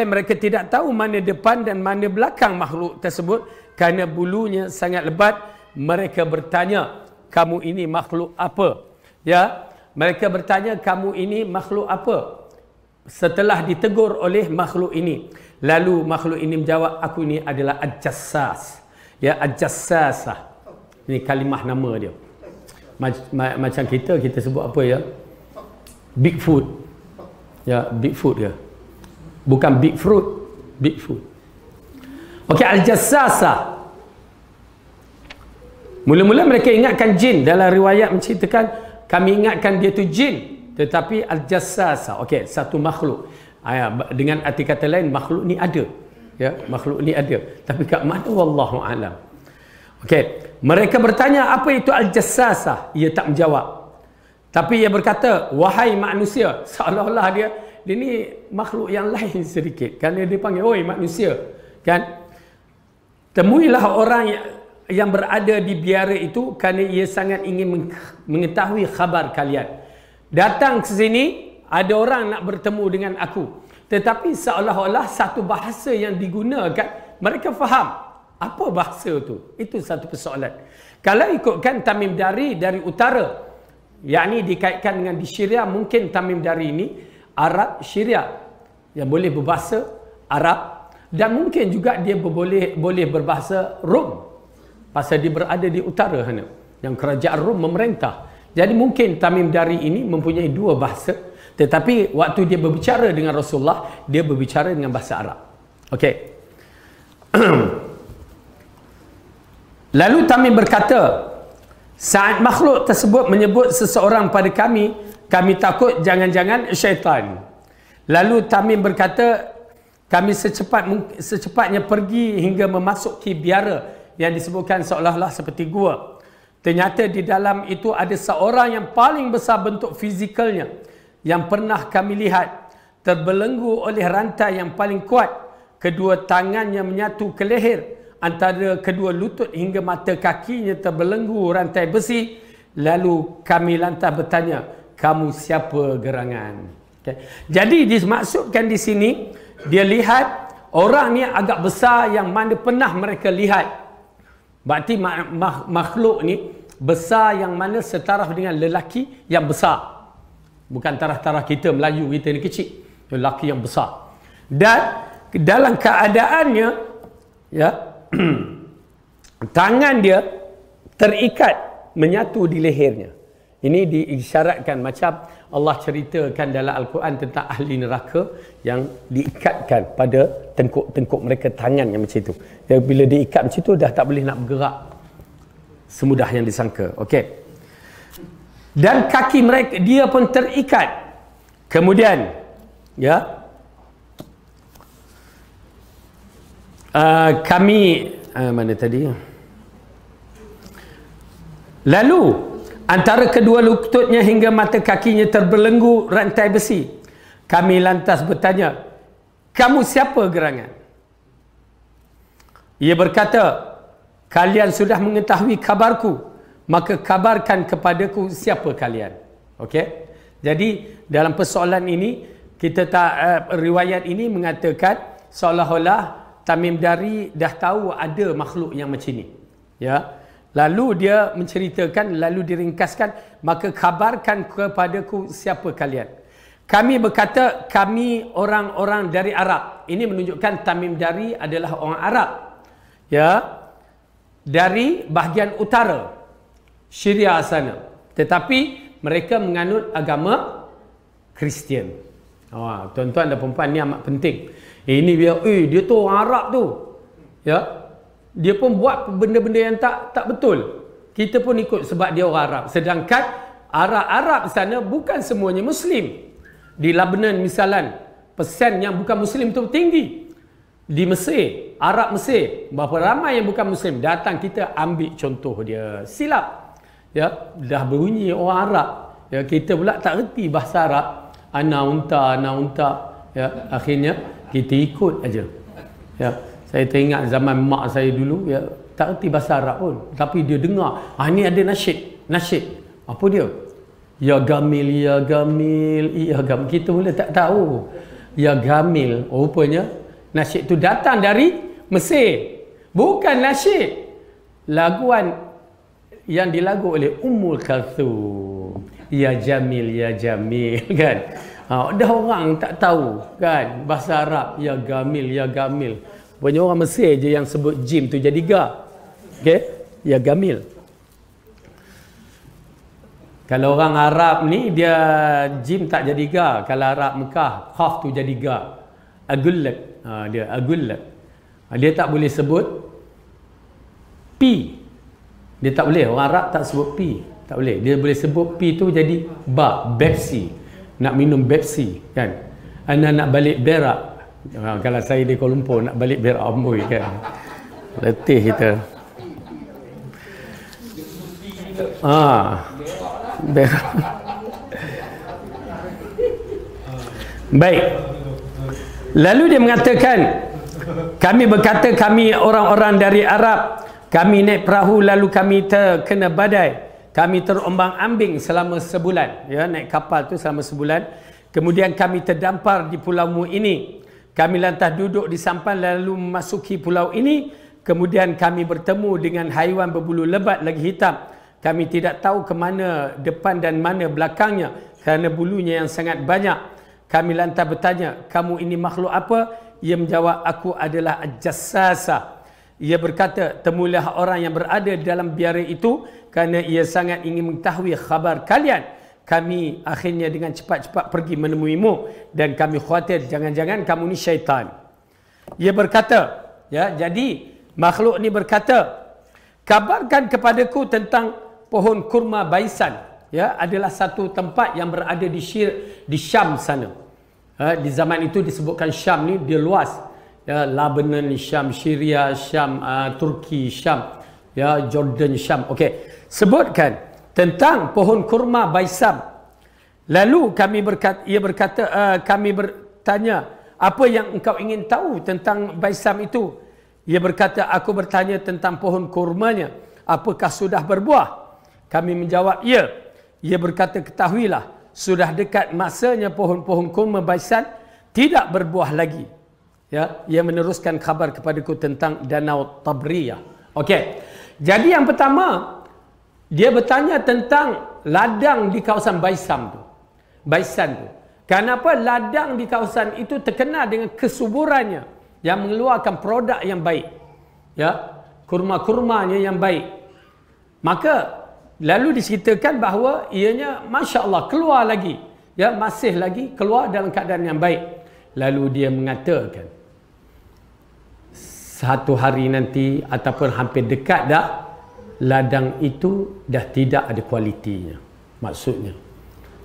mereka tidak tahu mana depan dan mana belakang makhluk tersebut kerana bulunya sangat lebat. Mereka bertanya, kamu ini makhluk apa? Ya, mereka bertanya, kamu ini makhluk apa? Setelah ditegur oleh makhluk ini, lalu makhluk ini menjawab, aku ini adalah Al-Jassas. Ya, Al-Jassasah. Ini kalimah nama dia. Macam kita sebut apa ya? Bigfoot. Ya, Bigfoot ya. Bukan big fruit, Bigfoot. Okey, Al-Jassasah. Mula-mula mereka ingatkan jin. Dalam riwayat menceritakan, kami ingatkan dia tu jin, tetapi Al-Jassasah, satu makhluk. Dengan arti kata lain, makhluk ni ada. Ya, makhluk ni ada. Tapi kat mana, wallahu alam. Mereka bertanya, apa itu Al-Jassasah? Ia tak menjawab. Tapi ia berkata, wahai manusia. Seolah-olah dia ni makhluk yang lain sedikit. Kerana dia panggil, oi manusia. Kan? Temuilah orang yang berada di biara itu, kerana ia sangat ingin mengetahui khabar kalian. Datang ke sini, ada orang nak bertemu dengan aku. Tetapi seolah-olah satu bahasa yang digunakan, mereka faham. Apa bahasa tu? Itu satu persoalan. Kalau ikutkan Tamim Dari utara, yakni dikaitkan dengan di Syria, mungkin Tamim Dari ini Arab Syria yang boleh berbahasa Arab, dan mungkin juga dia boleh berbahasa Rom, pasal dia berada di utara sana, yang kerajaan Rom memerintah. Jadi mungkin Tamim Dari ini mempunyai dua bahasa, tetapi waktu dia berbicara dengan Rasulullah, dia berbicara dengan bahasa Arab. Lalu Tamim berkata, saat makhluk tersebut menyebut seseorang pada kami takut jangan-jangan syaitan. Lalu Tamim berkata, kami secepatnya pergi hingga memasuki biara yang disebutkan seolah-olah seperti gua. Ternyata di dalam itu ada seorang yang paling besar bentuk fizikalnya yang pernah kami lihat, terbelenggu oleh rantai yang paling kuat. Kedua tangannya menyatu ke leher, antara kedua lutut hingga mata kakinya terbelenggu rantai besi. Lalu kami lantas bertanya, kamu siapa gerangan? Jadi dimaksudkan di sini, dia lihat orang ni agak besar yang mana pernah mereka lihat. Berarti makhluk ni besar yang mana setaraf dengan lelaki yang besar. Bukan taraf-taraf kita Melayu, kita ni kecil. Lelaki yang besar. Dan dalam keadaannya, ya, tangan dia terikat menyatu di lehernya. Ini diisyaratkan macam Allah ceritakan dalam Al-Quran tentang ahli neraka yang diikatkan pada tengkuk-tengkuk mereka, tangan yang macam itu. Ya, bila diikat macam itu dah tak boleh nak bergerak semudah yang disangka. Dan kaki mereka dia pun terikat. Kemudian, ya, kami mana tadi? Lalu antara kedua lututnya hingga mata kakinya terbelenggu rantai besi. Kami lantas bertanya, kamu siapa gerangan? Ia berkata, kalian sudah mengetahui kabarku, maka kabarkan kepadaku siapa kalian. Okey. Jadi dalam persoalan ini kita riwayat ini mengatakan seolah-olah Tamim Dari dah tahu ada makhluk yang macam ni. Ya. Lalu dia menceritakan, lalu diringkaskan, maka kabarkan kepadaku siapa kalian. Kami berkata, kami orang-orang dari Arab. Ini menunjukkan Tamim Dari adalah orang Arab. Ya. Dari bahagian utara Syria sana. Tetapi mereka menganut agama Kristian. Tuan-tuan dan perempuan, ni amat penting. Ini dia tu orang Arab tu. Ya. Dia pun buat benda-benda yang tak betul. Kita pun ikut sebab dia orang Arab. Sedangkan Arab sana bukan semuanya Muslim. Di Lebanon misalan, persen yang bukan Muslim tu tinggi. Di Mesir, Arab Mesir, berapa ramai yang bukan Muslim. Datang kita ambil contoh dia. Silap. Ya, dah berbunyi orang Arab. Ya, kita pula tak reti bahasa Arab. Ana unta. Ya, akhirnya kita ikut aja. Ya. Saya teringat zaman mak saya dulu, ya, tak erti bahasa Arab pun. Tapi dia dengar, ni ada nasyid. Apa dia? Ya Gamil, ya Gamil, ya Gamil. Kita mula tak tahu. Ya Gamil. Rupanya nasyid tu datang dari Mesir. Bukan nasyid. Laguan yang dilagu oleh Ummul Kalthum. Ya Jamil, ya Jamil. Kan? Dah orang tak tahu kan bahasa Arab. Ya Gamil, ya Gamil. Banyak orang Mesir je yang sebut jim tu jadi ga. Okey? Ya Gamil. Kalau orang Arab ni dia jim tak jadi ga. Kalau Arab Mekah khaf tu jadi ga. Agullat. Dia agullat. Dia tak boleh sebut pi. Dia tak boleh. Orang Arab tak sebut pi. Tak boleh. Dia boleh sebut pi tu jadi ba. Pepsi. Nak minum Pepsi kan. Ana nak balik berak. Kalau saya di Kuala Lumpur nak balik berak amboi kan. Letih kita. Berak. Baik. Lalu dia mengatakan, kami berkata kami orang-orang dari Arab. Kami naik perahu lalu kami terkena badai. Kami terombang-ambing selama sebulan. Ya, naik kapal tu selama sebulan. Kemudian kami terdampar di pulaumu ini. Kami lantas duduk di sampan lalu memasuki pulau ini. Kemudian kami bertemu dengan haiwan berbulu lebat lagi hitam. Kami tidak tahu ke mana depan dan mana belakangnya kerana bulunya yang sangat banyak. Kami lantas bertanya, kamu ini makhluk apa? Ia menjawab, aku adalah Jassasa. Ia berkata, temulah orang yang berada dalam biara itu kerana ia sangat ingin mengetahui khabar kalian. Kami akhirnya dengan cepat-cepat pergi menemuimu dan kami khawatir jangan-jangan kamu ni syaitan. Ia berkata, ya, jadi makhluk ni berkata, kabarkan kepadaku tentang pohon kurma Baisan. Ya, adalah satu tempat yang berada di Syam sana. Di zaman itu disebutkan Syam ni dia luas. Ya, Lebanon, Syam, Syria, Syam, Turki, Syam, ya, Jordan, Syam. Okey, sebutkan tentang pohon kurma Baisam. Lalu ia berkata, kami bertanya, apa yang engkau ingin tahu tentang Baisam itu? Ia berkata, aku bertanya tentang pohon kurmanya. Apakah sudah berbuah? Kami menjawab, ya. Ia berkata, ketahuilah, sudah dekat masanya pohon-pohon kurma Baisan tidak berbuah lagi. Ya, ia meneruskan khabar kepadaku tentang Danau Tabriyah. Okey. Jadi yang pertama, dia bertanya tentang ladang di kawasan Baisan tu. Kenapa ladang di kawasan itu terkenal dengan kesuburannya yang mengeluarkan produk yang baik. Ya, kurma-kurmanya yang baik. Maka lalu diceritakan bahawa ianya masya-Allah keluar lagi. Ya, masih lagi keluar dalam keadaan yang baik. Lalu dia mengatakan, satu hari nanti ataupun hampir dekat dah, ladang itu dah tidak ada kualitinya. Maksudnya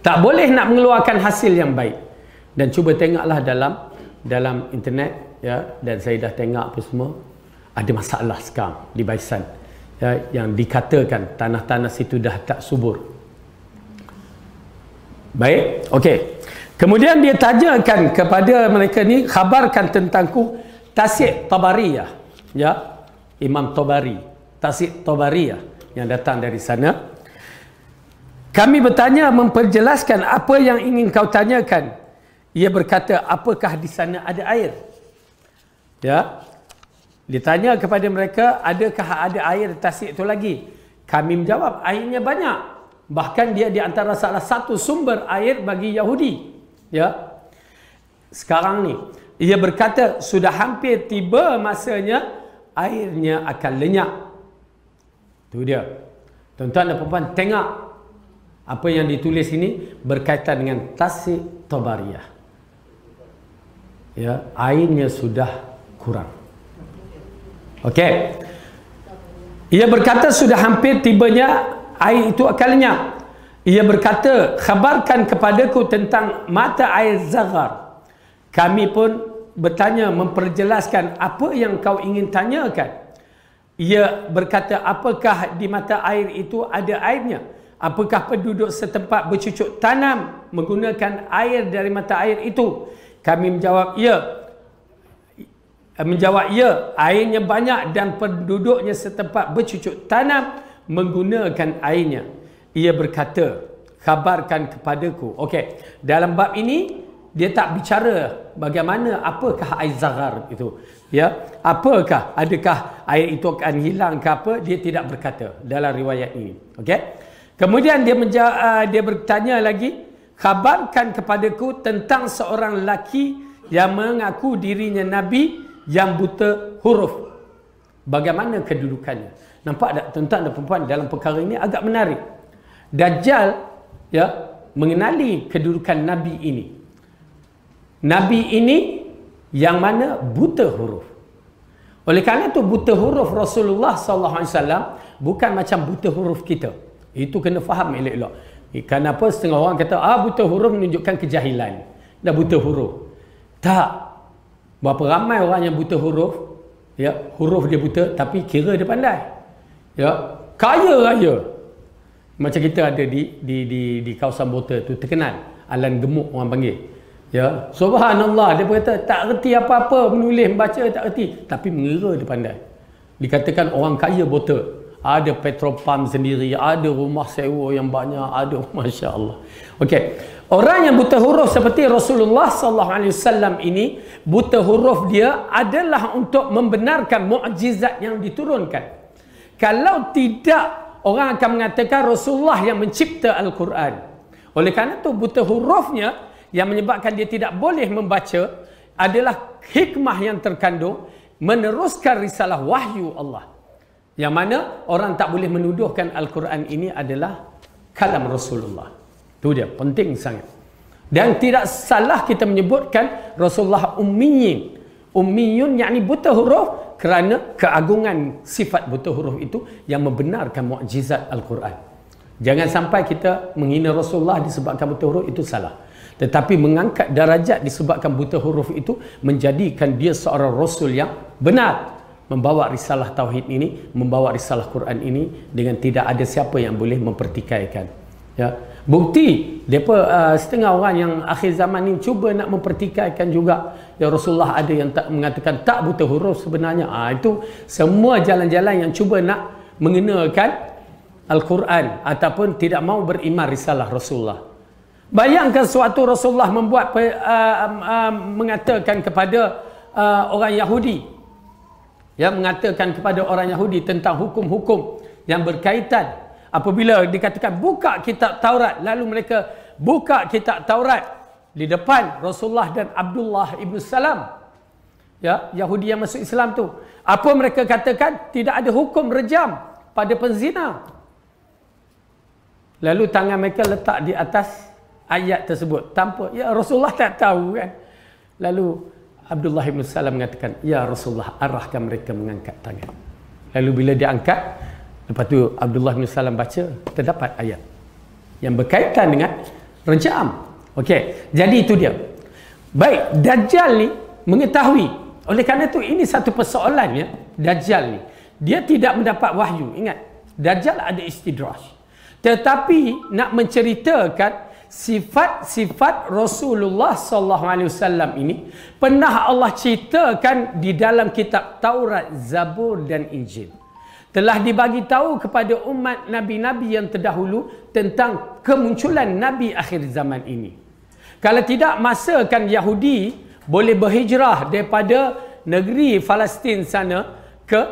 tak boleh nak mengeluarkan hasil yang baik. Dan cuba tengoklah dalam internet, ya, dan saya dah tengok apa semua, ada masalah sekarang di Baisan. ya, yang dikatakan tanah-tanah situ dah tak subur. Baik, okey. Kemudian dia tanyakan kepada mereka ni, khabarkan tentangku Tasik Tabariyah, ya, Imam Tabari, Tasik Tabariyah yang datang dari sana. Kami bertanya memperjelaskan apa yang ingin kau tanyakan. Ia berkata, apakah di sana ada air? Ya, ditanya kepada mereka, adakah ada air Tasik itu lagi? Kami menjawab, airnya banyak. Bahkan dia di antara salah satu sumber air bagi Yahudi. Ya, sekarang ni ia berkata sudah hampir tiba masanya airnya akan lenyap. Tu dia. Tuan-tuan dan puan-puan, tengok apa yang ditulis ini berkaitan dengan Tasik Tabariyah. Ya, airnya sudah kurang. Okey. Ia berkata sudah hampir tibanya air itu akan lenyap. Ia berkata, khabarkan kepadaku tentang mata air Zaghar. Kami pun bertanya, memperjelaskan apa yang kau ingin tanyakan. Ia berkata, apakah di mata air itu ada airnya? Apakah penduduk setempat bercucuk tanam menggunakan air dari mata air itu? Kami menjawab, ya, airnya banyak dan penduduknya setempat bercucuk tanam menggunakan airnya. Ia berkata, khabarkan kepadaku. Okey, dalam bab ini dia tak bicara bagaimana, apakah air Zaghar itu, ya, apakah, adakah air itu akan hilang ke apa, dia tidak berkata dalam riwayat ini. Okey, kemudian dia bertanya lagi, khabarkan kepadaku tentang seorang lelaki yang mengaku dirinya nabi yang buta huruf. Bagaimana kedudukannya? Nampak tak tuan-tuan dan puan-puan, dalam perkara ini agak menarik. Dajjal, ya, mengenali kedudukan nabi ini. Nabi ini yang mana buta huruf. Oleh kerana itu buta huruf Rasulullah SAW bukan macam buta huruf kita. Itu kena faham elok-elok. Kenapa setengah orang kata buta huruf menunjukkan kejahilan. Dah buta huruf. Tak. Berapa ramai orang yang buta huruf, ya, huruf dia buta tapi kira dia pandai. Ya, kaya raya. Macam kita ada di kawasan Bota tu, terkenal Alan Gemuk orang panggil. Ya, subhanallah, dia berkata tak reti apa-apa, menulis membaca tak reti, tapi mengira dia pandai. Dikatakan orang kaya Bota, ada petrol pump sendiri, ada rumah sewa yang banyak, ada, masya-Allah. Okey, orang yang buta huruf seperti Rasulullah SAW ini, buta huruf dia adalah untuk membenarkan mukjizat yang diturunkan. Kalau tidak, orang akan mengatakan Rasulullah yang mencipta Al-Quran. Oleh kerana itu buta hurufnya yang menyebabkan dia tidak boleh membaca adalah hikmah yang terkandung meneruskan risalah wahyu Allah. Yang mana orang tak boleh menuduhkan Al-Quran ini adalah kalam Rasulullah. Itu dia, penting sangat. Dan tidak salah kita menyebutkan Rasulullah ummiyin. Ummiyun yakni buta huruf kerana keagungan sifat buta huruf itu yang membenarkan mukjizat Al-Quran. Jangan sampai kita menghina Rasulullah disebabkan buta huruf, itu salah. Tetapi mengangkat darajat disebabkan buta huruf itu menjadikan dia seorang Rasul yang benar, membawa risalah Tauhid ini, membawa risalah Quran ini dengan tidak ada siapa yang boleh mempertikaikan. Ya. Bukti, depa setengah orang yang akhir zaman ni cuba nak mempertikaikan juga. Ya, Rasulullah ada yang tak mengatakan tak buta huruf sebenarnya. Itu semua jalan-jalan yang cuba nak mengenakan Al-Quran ataupun tidak mau beriman risalah Rasulullah. Bayangkan suatu Rasulullah membuat mengatakan kepada orang Yahudi, yang mengatakan kepada orang Yahudi tentang hukum-hukum yang berkaitan. Apabila dikatakan buka kitab Taurat, lalu mereka buka kitab Taurat di depan Rasulullah dan Abdullah ibn Salam, ya, Yahudi yang masuk Islam tu, apa mereka katakan? Tidak ada hukum rejam pada penzina. Lalu tangan mereka letak di atas ayat tersebut tanpa, ya, Rasulullah tak tahu kan. Lalu Abdullah ibn Salam mengatakan, ya Rasulullah, arahkan mereka mengangkat tangan. Lalu bila dia angkat, lepas tu Abdullah bin Salam baca, terdapat ayat yang berkaitan dengan rejam. Okey, jadi itu dia. Baik, Dajjal ni mengetahui. Oleh kerana itu ini satu persoalannya, Dajjal ni. dia tidak mendapat wahyu. Ingat, Dajjal ada istidraj. Tetapi nak menceritakan sifat-sifat Rasulullah sallallahu alaihi wasallam ini pernah Allah ceritakan di dalam kitab Taurat, Zabur dan Injil. Telah dibagi tahu kepada umat nabi-nabi yang terdahulu tentang kemunculan nabi akhir zaman ini. Kalau tidak, masa kan Yahudi boleh berhijrah daripada negeri Palestin sana ke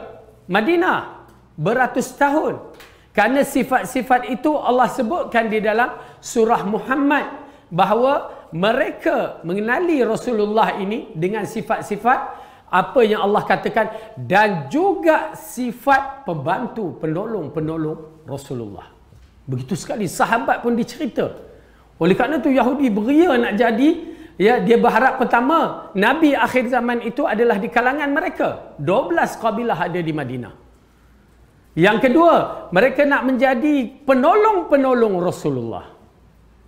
Madinah beratus tahun. Kerana sifat-sifat itu Allah sebutkan di dalam surah Muhammad bahawa mereka mengenali Rasulullah ini dengan sifat-sifat apa yang Allah katakan dan juga sifat pembantu, penolong-penolong Rasulullah. Begitu sekali sahabat pun dicerita. Oleh kerana itu Yahudi beria nak jadi, ya, dia berharap pertama Nabi akhir zaman itu adalah di kalangan mereka. 12 kabilah ada di Madinah. Yang kedua, mereka nak menjadi penolong-penolong Rasulullah.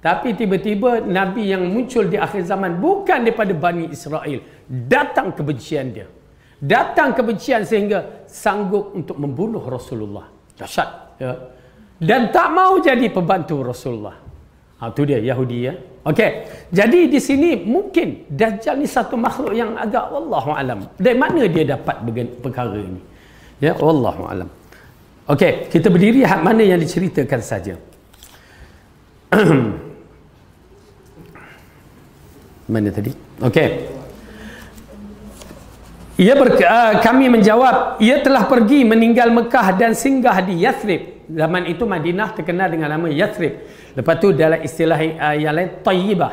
Tapi tiba-tiba Nabi yang muncul di akhir zaman bukan daripada Bani Israel. Datang kebencian dia. Datang kebencian sehingga sanggup untuk membunuh Rasulullah. Dahsyat. Ya. Dan tak mau jadi pembantu Rasulullah. Itu dia Yahudi, ya. Okey. Jadi di sini mungkin Dajjal ni satu makhluk yang agak wallahu alam. Dari mana dia dapat perkara ini? Ya, wallahu alam. Okey, kita berdiri hak mana yang diceritakan saja. Mana tadi? Okey. Kami menjawab, ia telah pergi meninggal Mekah dan singgah di Yathrib. Zaman itu Madinah terkenal dengan nama Yathrib. Lepas tu dalam istilah yang lain Tayyibah.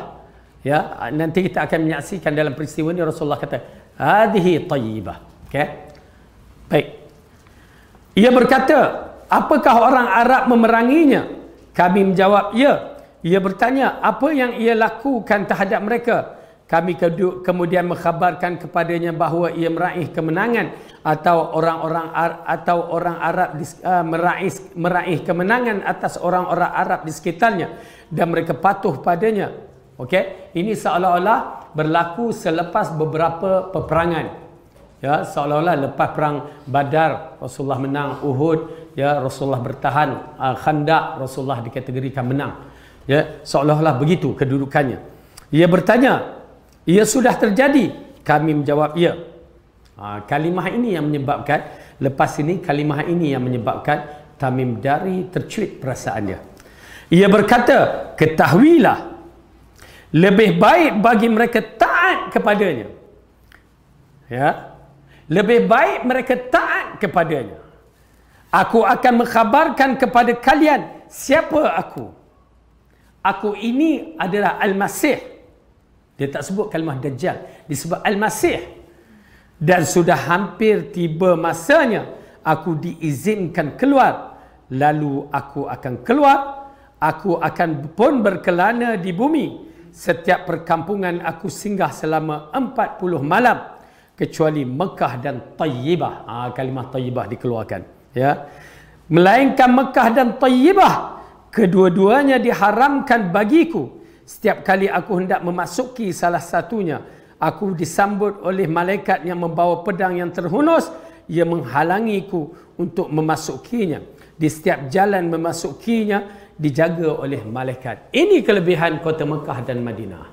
Ya, nanti kita akan menyaksikan dalam peristiwa ini Rasulullah kata, "Hadhihi Tayyibah." Okey. Baik. Ia berkata, apakah orang Arab memeranginya? Kami menjawab, ya. Ia bertanya, apa yang ia lakukan terhadap mereka? Kami kemudian mengkhabarkan kepadanya bahawa ia meraih kemenangan atau orang Arab meraih kemenangan atas orang-orang Arab di sekitarnya dan mereka patuh padanya. Okey, ini seolah-olah berlaku selepas beberapa peperangan. Ya, seolah-olah lepas perang Badar Rasulullah menang, Uhud ya Rasulullah bertahan, Khandaq Rasulullah dikategorikan menang. Ya, seolah-olah begitu kedudukannya. Ia bertanya, ia sudah terjadi? Kami menjawab, ya. Kalimah ini yang menyebabkan, lepas ini kalimah ini yang menyebabkan Tamim Dari tercuit perasaannya. Ia berkata, ketahuilah, lebih baik bagi mereka taat kepadanya. Ya, lebih baik mereka taat kepadanya. Aku akan mengkhabarkan kepada kalian siapa aku. Aku ini adalah Al-Masih. Dia tak sebut kalimah Dajjal, disebut Al-Masih. Dan sudah hampir tiba masanya aku diizinkan keluar. Lalu aku akan keluar. Aku akan pun berkelana di bumi. Setiap perkampungan aku singgah selama 40 malam. Kecuali Mekah dan Tayyibah. Kalimah Tayyibah dikeluarkan. Ya. Melainkan Mekah dan Tayyibah, kedua-duanya diharamkan bagiku. Setiap kali aku hendak memasuki salah satunya, aku disambut oleh malaikat yang membawa pedang yang terhunus. Ia menghalangiku untuk memasukinya. Di setiap jalan memasukinya dijaga oleh malaikat. Ini kelebihan kota Mekah dan Madinah.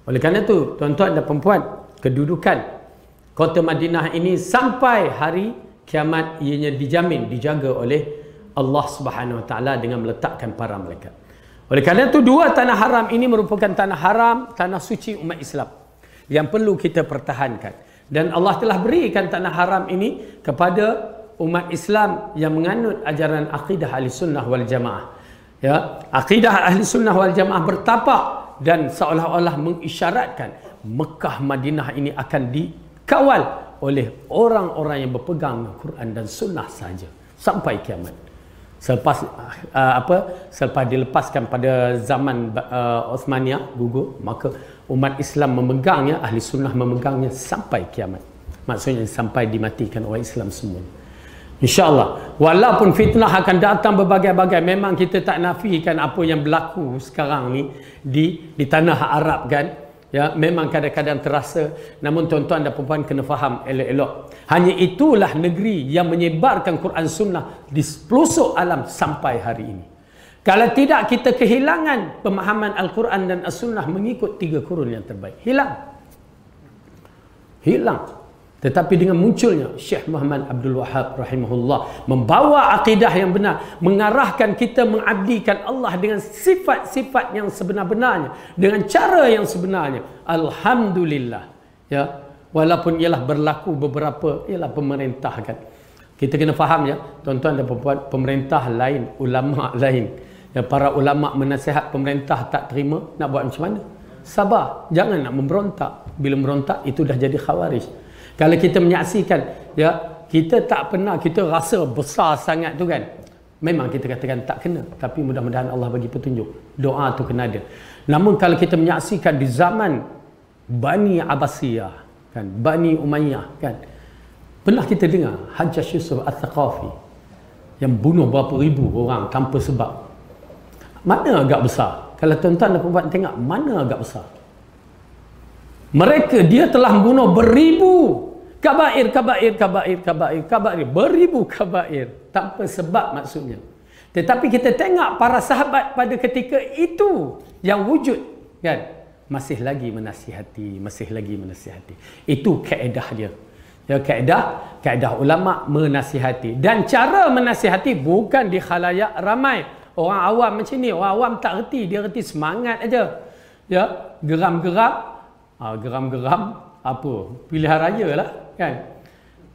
Oleh kerana itu, tuan-tuan dan perempuan, kedudukan kota Madinah ini sampai hari kiamat ianya dijamin, dijaga oleh Allah Subhanahu Wa Taala dengan meletakkan para malaikat. Oleh kerana itu, dua tanah haram ini merupakan tanah haram, tanah suci umat Islam yang perlu kita pertahankan. Dan Allah telah berikan tanah haram ini kepada umat Islam yang menganut ajaran akidah ahli sunnah wal jamaah. Ya, akidah ahli sunnah wal jamaah bertapak dan seolah-olah mengisyaratkan Mekah Madinah ini akan dikawal oleh orang-orang yang berpegang Quran dan sunnah saja sampai kiamat. Selepas dilepaskan pada zaman Uthmaniyah gugur, maka umat Islam memegangnya, ahli sunnah memegangnya sampai kiamat. Maksudnya sampai dimatikan orang Islam semua. InsyaAllah, walaupun fitnah akan datang berbagai-bagai, memang kita tak nafikan apa yang berlaku sekarang ni di tanah Arab kan. Ya, memang kadang-kadang terasa, namun tuan-tuan dan puan kena faham elok-elok. Hanya itulah negeri yang menyebarkan Quran Sunnah di pelosok alam sampai hari ini. Kalau tidak, kita kehilangan pemahaman Al-Quran dan As-Sunnah mengikut 3 kurun yang terbaik. Hilang. Tetapi dengan munculnya Syekh Muhammad Abdul Wahab rahimahullah membawa akidah yang benar, mengarahkan kita mengabdikan Allah dengan sifat-sifat yang sebenar-benarnya, dengan cara yang sebenarnya. Alhamdulillah. Ya, walaupun ialah berlaku beberapa ialah pemerintah kan. Kita kena faham ya, tuan-tuan dan puan, pemerintah lain, ulama lain. Ya, para ulama menasihat pemerintah tak terima, nak buat macam mana? Sabar, jangan nak memberontak. Bila memberontak itu dah jadi khawarij. Kalau kita menyaksikan, ya, kita tak pernah, kita rasa besar sangat tu kan. Memang kita katakan tak kena, tapi mudah-mudahan Allah bagi petunjuk. Doa tu kena ada. Namun kalau kita menyaksikan di zaman Bani Abbasiyah, kan, Bani Umayyah, kan, pernah kita dengar Hajjaj Yusuf Al-Thaqafi yang bunuh berapa ribu orang tanpa sebab. Mana agak besar? Kalau tuan-tuan dan puan tengok, mana agak besar? Mereka, dia telah membunuh beribu kabair, beribu kabair tanpa sebab maksudnya. Tetapi kita tengok para sahabat pada ketika itu yang wujud, kan, masih lagi menasihati. Itu kaedah dia. Ya, kaedah ulama menasihati. Dan cara menasihati bukan di khalayak ramai. Orang awam macam ni, orang awam tak reti, dia reti semangat aja. Ya, geram-geram apa, pilihan raya lah kan.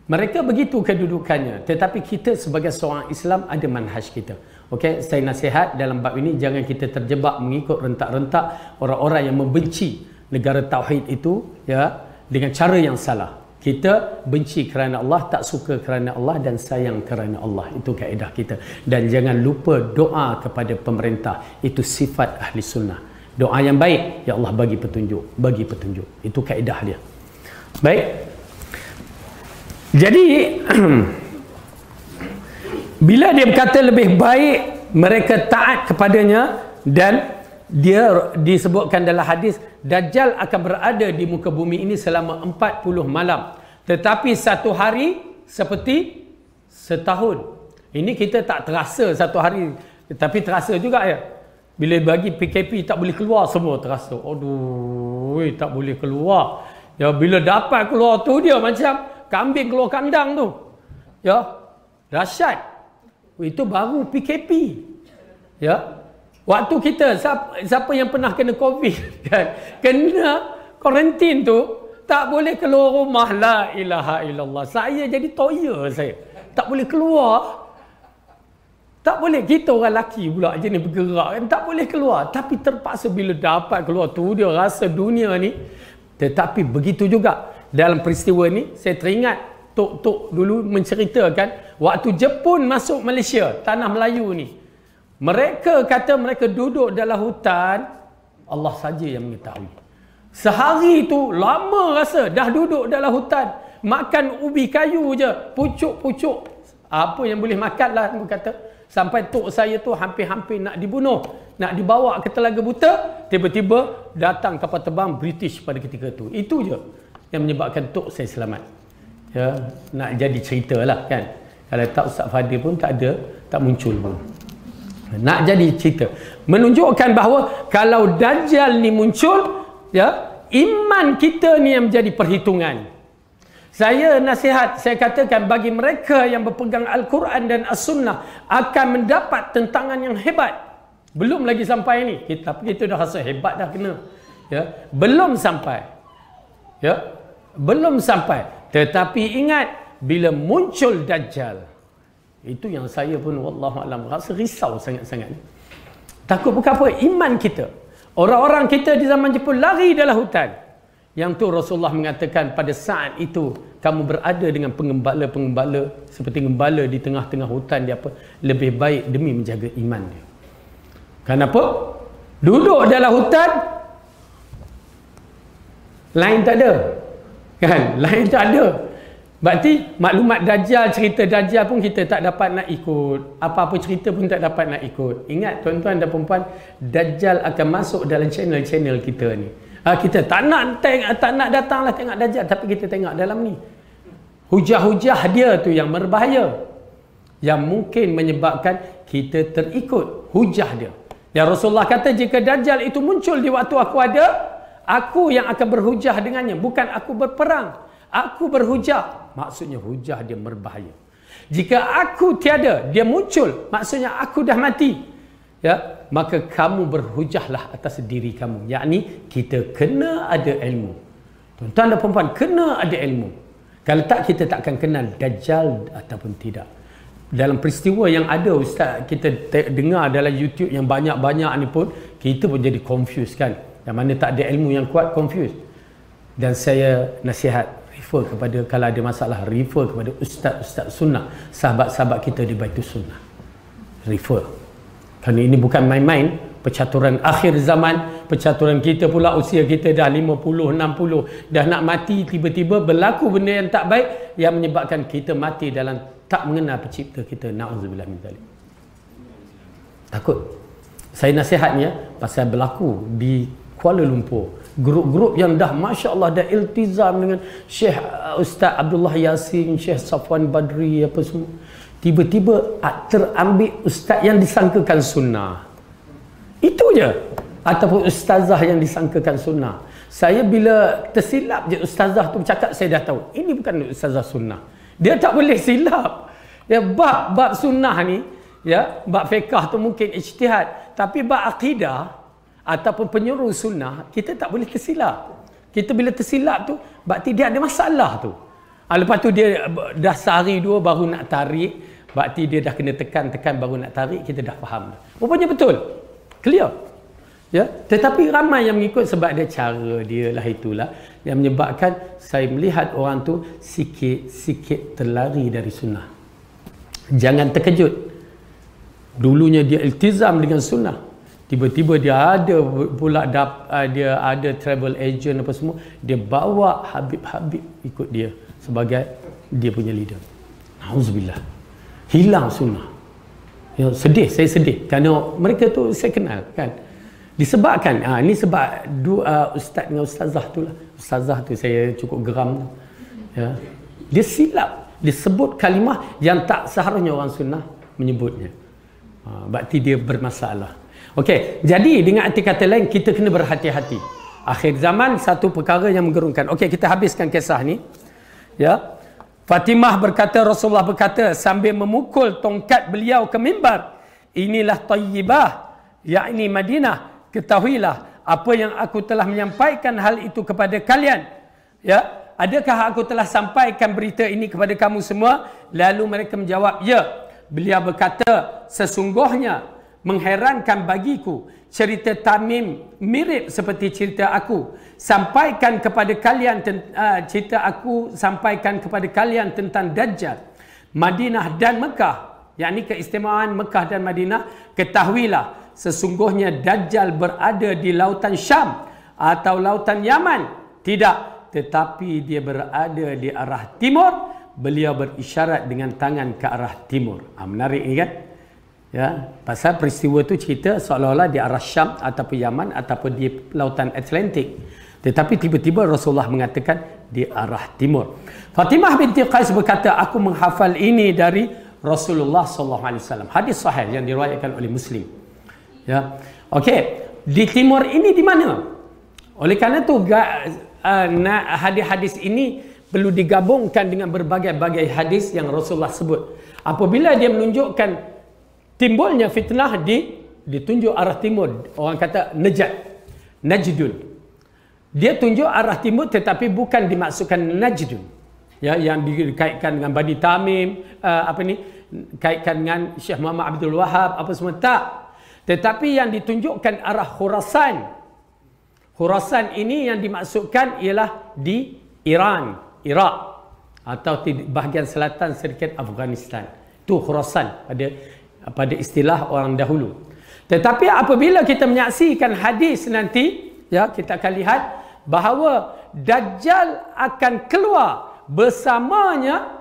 Mereka begitu kedudukannya. Tetapi kita sebagai seorang Islam ada manhaj kita. Okey, saya nasihat dalam bab ini, jangan kita terjebak mengikut rentak-rentak orang-orang yang membenci negara tauhid itu, ya, dengan cara yang salah. Kita benci kerana Allah, tak suka kerana Allah, dan sayang kerana Allah. Itu kaedah kita. Dan jangan lupa doa kepada pemerintah. Itu sifat ahli sunnah. Doa yang baik, ya Allah bagi petunjuk. Itu kaedah dia. Baik. Jadi bila dia berkata lebih baik mereka taat kepadanya, dan dia disebutkan dalam hadis, Dajjal akan berada di muka bumi ini selama 40 malam. Tetapi satu hari seperti setahun. Ini kita tak terasa satu hari, tapi terasa juga ya. Bila bagi PKP tak boleh keluar, semua terasa. Aduh, tak boleh keluar. Ya, bila dapat keluar tu dia macam kambing keluar kandang tu. Ya, dahsyat. Itu baru PKP. Ya. Waktu kita, siapa yang pernah kena COVID kan, kena kuarantin tu, tak boleh keluar rumah. La ilaha illallah. Saya jadi toya saya. Tak boleh keluar. Tak boleh. Kita orang lelaki pula jenis bergerak kan, tak boleh keluar. Tapi terpaksa bila dapat keluar tu, dia rasa dunia ni. Tetapi begitu juga dalam peristiwa ni, saya teringat Tok dulu menceritakan waktu Jepun masuk Malaysia, tanah Melayu ni. Mereka kata mereka duduk dalam hutan, Allah saja yang mengetahui. Sehari tu lama rasa dah duduk dalam hutan, makan ubi kayu je, pucuk-pucuk. Apa yang boleh makan lah, kata. Sampai tok saya tu hampir-hampir nak dibunuh, nak dibawa ke Telaga Buta. Tiba-tiba datang kapal terbang British pada ketika tu. Itu je yang menyebabkan tok saya selamat. Ya, nak jadi cerita lah kan. Kalau tak, Ustaz Fadil pun tak ada, tak muncul pun. Nak jadi cerita. Menunjukkan bahawa kalau Dajjal ni muncul, ya, iman kita ni yang menjadi perhitungan. Saya nasihat, saya katakan bagi mereka yang berpegang Al-Quran dan As-Sunnah akan mendapat tentangan yang hebat. Belum lagi sampai ni. Kita dah rasa hebat dah kena. Ya, belum sampai. Ya, belum sampai. Tetapi ingat, bila muncul Dajjal, itu yang saya pun wallahualam rasa risau sangat-sangat. Takut bukan apa, iman kita. Orang-orang kita di zaman Jepun lari dalam hutan. Yang tu Rasulullah mengatakan pada saat itu kamu berada dengan pengembala-pengembala seperti gembala di tengah-tengah hutan dia apa, lebih baik demi menjaga iman dia. Kenapa? Duduk dalam hutan, lain tak ada. Kan? Lain tak ada. Berarti maklumat Dajjal, cerita Dajjal pun kita tak dapat nak ikut. Apa-apa cerita pun tak dapat nak ikut. Ingat tuan-tuan dan puan-puan, Dajjal akan masuk dalam channel-channel kita ni. Kita tak nak datanglah tengok Dajjal, tapi kita tengok dalam ni. Hujah-hujah dia tu yang berbahaya, yang mungkin menyebabkan kita terikut hujah dia. Yang Rasulullah kata, jika Dajjal itu muncul di waktu aku ada, aku yang akan berhujah dengannya, bukan aku berperang. Aku berhujah, maksudnya hujah dia berbahaya. Jika aku tiada, dia muncul, maksudnya aku dah mati. Ya, maka kamu berhujahlah atas diri kamu. Yakni kita kena ada ilmu. Tuan-tuan dan puan-puan, kena ada ilmu. Kalau tak, kita tak akan kenal Dajjal ataupun tidak. Dalam peristiwa yang ada, Ustaz, kita dengar dalam YouTube yang banyak-banyak ni pun, kita pun jadi confused kan. Yang mana tak ada ilmu yang kuat, confused. Dan saya nasihat, refer kepada, kalau ada masalah, refer kepada ustaz-ustaz sunnah, sahabat-sahabat kita di Baitus Sunnah. Refer. Kerana ini bukan main-main, percaturan akhir zaman, percaturan kita pula usia kita dah 50, 60, dah nak mati, tiba-tiba berlaku benda yang tak baik yang menyebabkan kita mati dalam tak mengenal pencipta kita. Na'udzubillah min dzalik. Takut. Saya nasihatnya pasal berlaku di Kuala Lumpur. Grup-grup yang dah Masya Allah dah iltizam dengan Syekh Ustaz Abdullah Yasin, Syekh Safwan Badri, apa semua. Tiba-tiba terambil ustaz yang disangkakan sunnah. Itu je. Ataupun ustazah yang disangkakan sunnah. Saya bila tersilap je ustazah tu bercakap, saya dah tahu ini bukan ustazah sunnah. Dia tak boleh silap. Ya, bab sunnah ni, ya, bab fiqah tu mungkin ijtihad, tapi bab akidah ataupun penyuruh sunnah, kita tak boleh tersilap. Kita bila tersilap tu, berarti dia ada masalah tu. Lepas tu dia dah sehari dua baru nak tarik, berarti dia dah kena tekan baru nak tarik, kita dah faham. Rupanya betul. Clear. Ya, tetapi ramai yang mengikut sebab dia cara dia lah, itulah yang menyebabkan saya melihat orang tu sikit-sikit terlari dari sunnah. Jangan terkejut. Dulunya dia iltizam dengan sunnah. Tiba-tiba dia ada pula dia ada travel agent apa semua, dia bawa habib-habib ikut dia sebagai dia punya leader. Nauzubillah. Hilang sunnah. Ya, sedih, saya sedih kerana mereka tu saya kenal kan. Disebabkan ini sebab dua ustaz dengan ustazah tu lah. Ustazah tu saya cukup geram. Ya. Dia silap, dia sebut kalimah yang tak seharusnya orang sunnah menyebutnya. Berarti dia bermasalah. Okey, jadi dengan arti kata lain, kita kena berhati-hati. Akhir zaman satu perkara yang menggerunkan. Okey, kita habiskan kisah ni. Ya. Fatimah berkata, Rasulullah berkata sambil memukul tongkat beliau ke mimbar, inilah Tayyibah, yakni Madinah. Ketahuilah apa yang aku telah menyampaikan hal itu kepada kalian. Ya, adakah aku telah sampaikan berita ini kepada kamu semua? Lalu mereka menjawab, ya. Beliau berkata, sesungguhnya mengherankan bagiku cerita Tamim mirip seperti cerita aku. Sampaikan kepada kalian sampaikan kepada kalian tentang Dajjal, Madinah dan Mekah, yakni keistimewaan Mekah dan Madinah. Ketahuilah sesungguhnya Dajjal berada di lautan Syam atau lautan Yaman. Tidak, tetapi dia berada di arah timur. Beliau berisyarat dengan tangan ke arah timur. Menarik ni kan? Ya, pasal peristiwa tu cerita seolah-olah di arah Syam ataupun Yaman ataupun di lautan Atlantik. Tetapi tiba-tiba Rasulullah mengatakan di arah timur. Fatimah binti Qais berkata, aku menghafal ini dari Rasulullah SAW. Hadis sahih yang diriwayatkan oleh Muslim. Ya, okey. Di timur ini di mana? Oleh kerana tu hadis-hadis ini perlu digabungkan dengan berbagai-bagai hadis yang Rasulullah sebut. Apabila dia menunjukkan timbulnya fitnah ditunjuk arah timur, orang kata Najdun. Dia tunjuk arah timur tetapi bukan dimaksudkan Najdun. Ya, yang dikaitkan dengan Bani Tamim, kaitkan dengan Syekh Muhammad Abdul Wahab apa semua, tak. Tetapi yang ditunjukkan arah Khurasan. Khurasan ini yang dimaksudkan ialah di Iran, Iraq atau di bahagian selatan sedikit Afghanistan. Itu Khurasan pada istilah orang dahulu. Tetapi apabila kita menyaksikan hadis nanti, ya, kita akan lihat bahawa Dajjal akan keluar bersamanya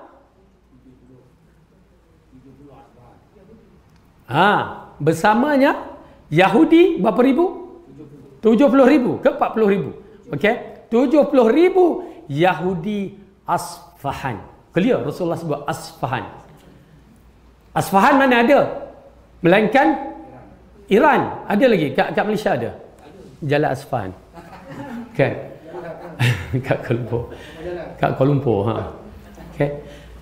bersamanya Yahudi berapa ribu? 70,000 ke 40,000. Okey, 70,000 Yahudi Asfahan. Clear? Rasulullah sebut Asfahan. Asfahan mana ada? Melainkan Iran. Ada lagi? Kat Malaysia ada? Jalan Asfahan. Kan? Kat Kuala Lumpur. Ha. Okay.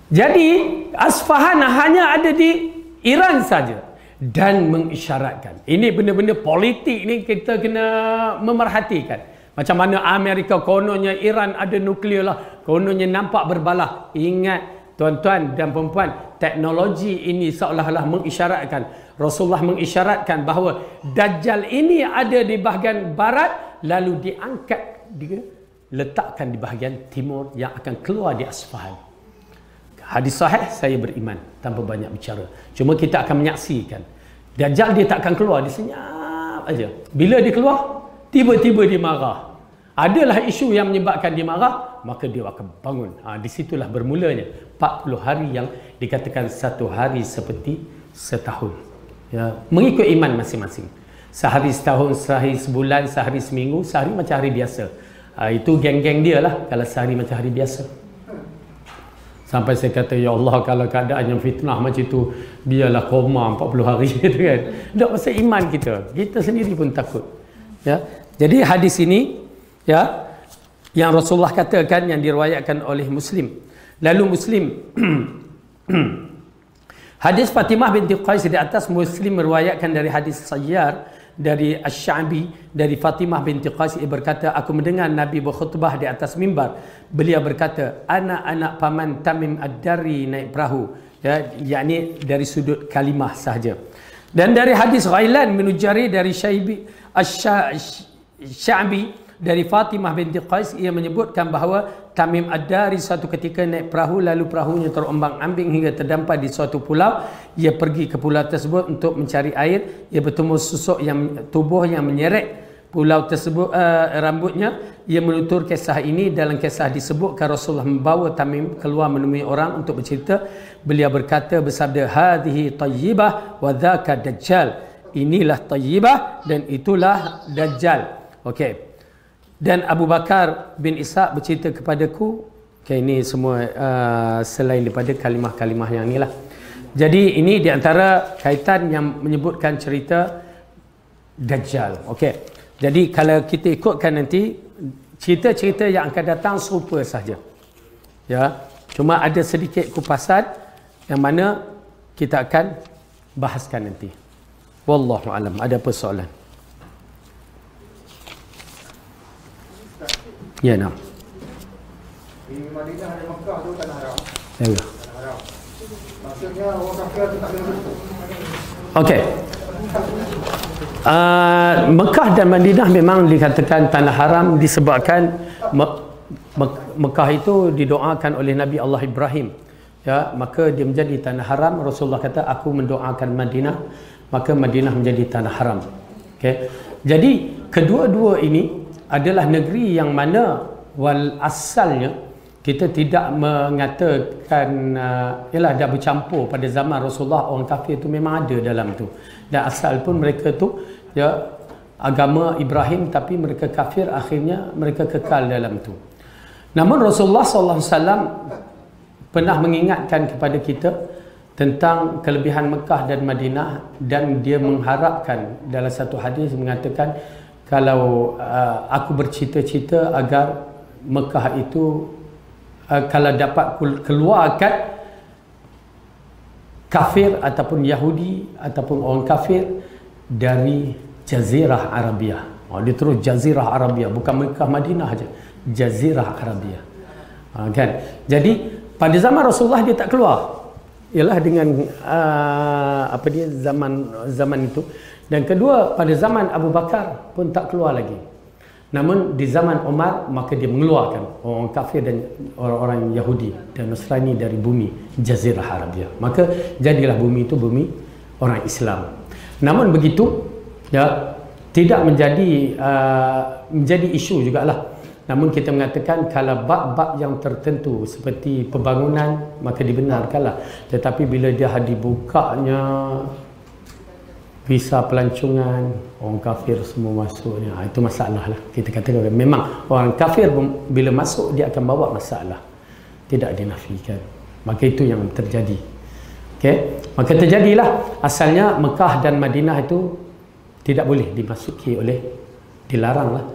Jadi Asfahan hanya ada di Iran saja dan mengisyaratkan. Ini benda-benda politik ni kita kena memerhatikan. Macam mana Amerika kononnya Iran ada nuklear lah, kononnya nampak berbalah. Ingat tuan-tuan dan perempuan, teknologi ini seolah-olah mengisyaratkan, Rasulullah mengisyaratkan bahawa Dajjal ini ada di bahagian barat, lalu diangkat, diletakkan di bahagian timur yang akan keluar di Asfahan. Hadis sahih, saya beriman tanpa banyak bicara. Cuma kita akan menyaksikan Dajjal dia tak akan keluar, dia senyap aja. Bila dia keluar, tiba-tiba dia marah. Adalah isu yang menyebabkan dia marah, maka dia akan bangun. Di situlah bermulanya 40 hari yang dikatakan satu hari seperti setahun. Ya, mengikut iman masing-masing. Sehari setahun, sehari sebulan, sehari seminggu, sehari macam hari biasa. Itu geng-geng dia lah kalau sehari macam hari biasa. Sampai saya kata, ya Allah, kalau keadaan yang fitnah macam itu, biarlah koma 40 hari gitu kan. Tak pasal iman kita. Kita sendiri pun takut. Ya. Jadi hadis ini, ya, yang Rasulullah katakan, yang diriwayatkan oleh Muslim. Lalu Muslim hadis Fatimah binti Qais di atas, Muslim meriwayatkan dari hadis Sayyar dari Asy-Sya'bi dari Fatimah binti Qais, ia berkata, aku mendengar Nabi berkhutbah di atas mimbar. Beliau berkata, anak-anak paman Tamim Ad-Dari naik perahu, ya, yakni dari sudut kalimah sahaja. Dan dari hadis Ghailan bin Jari dari Asy-Sya'bi dari Fatimah binti Qais, ia menyebutkan bahawa Tamim Ad-Dari suatu ketika naik perahu, lalu perahunya terombang-ambing hingga terdampar di suatu pulau. Ia pergi ke pulau tersebut untuk mencari air. Ia bertemu susuk tubuh yang menyeret pulau tersebut rambutnya. Ia menutur kisah ini. Dalam kisah disebutkan Rasulullah membawa Tamim keluar menemui orang untuk bercerita. Beliau berkata, bersabda, hadhihi tayyibah wa dhaka dajjal. Inilah tayyibah dan itulah dajjal. Okey. Dan Abu Bakar bin Ishaq bercerita kepadaku, okay, ini semua selain daripada kalimah-kalimah yang inilah. Jadi ini di antara kaitan yang menyebutkan cerita Dajjal. Okey. Jadi kalau kita ikutkan nanti, cerita-cerita yang akan datang serupa saja. Ya. Cuma ada sedikit kupasan yang mana kita akan bahaskan nanti. Wallahu alam. Ada apa soalan? Ya, nak. Di Madinah dan Mekah tu tanah haram. Ya. Tanah haram. Maksudnya orang kafir tu tak boleh masuk. Okey. Mekah dan Madinah memang dikatakan tanah haram disebabkan Mekah itu didoakan oleh Nabi Allah Ibrahim. Ya, maka dia menjadi tanah haram. Rasulullah kata, aku mendoakan Madinah, maka Madinah menjadi tanah haram. Okey. Jadi kedua-dua ini adalah negeri yang mana wal asalnya kita tidak mengatakan ialah dah bercampur. Pada zaman Rasulullah orang kafir itu memang ada dalam tu, dan asal pun mereka tu, ya, agama Ibrahim, tapi mereka kafir, akhirnya mereka kekal dalam tu. Namun Rasulullah SAW pernah mengingatkan kepada kita tentang kelebihan Mekah dan Madinah, dan dia mengharapkan dalam satu hadis mengatakan, kalau aku bercita-cita agar Mekah itu kalau dapat keluarkan kafir ataupun Yahudi ataupun orang kafir dari Jazirah Arabia. Dia terus Jazirah Arabia, bukan Mekah Madinah saja, Jazirah Arabia. Kan? Jadi pada zaman Rasulullah dia tak keluar. Ialah dengan apa dia zaman itu. Dan kedua, pada zaman Abu Bakar pun tak keluar lagi. Namun di zaman Umar, maka dia mengeluarkan orang kafir dan orang-orang Yahudi dan Nasrani dari bumi Jazirah Arabia. Maka jadilah bumi itu bumi orang Islam. Namun begitu, ya, tidak menjadi isu jugalah. Namun kita mengatakan kalau bab-bab yang tertentu seperti pembangunan, maka dibenarkanlah. Tetapi bila dia dibukanya visa pelancongan, orang kafir semua masuk ni. Itu masalah lah. Kita katakan memang orang kafir bila masuk dia akan bawa masalah. Tidak dinafikan. Maka itu yang terjadi. Okey, maka terjadilah asalnya Mekah dan Madinah itu tidak boleh dimasuki oleh, dilaranglah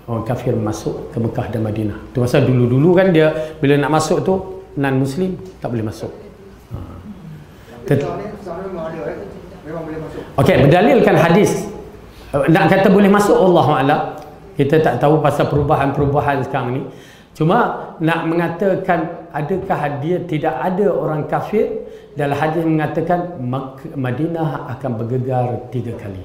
orang kafir masuk ke Mekah dan Madinah. Itu pasal dulu-dulu kan dia bila nak masuk tu non muslim tak boleh masuk. Okey, berdalilkan hadis. Nak kata boleh masuk Allahu a'lam. Kita tak tahu pasal perubahan-perubahan sekarang ni. Cuma nak mengatakan adakah dia tidak ada orang kafir, dalam hadis mengatakan Madinah akan bergegar 3 kali.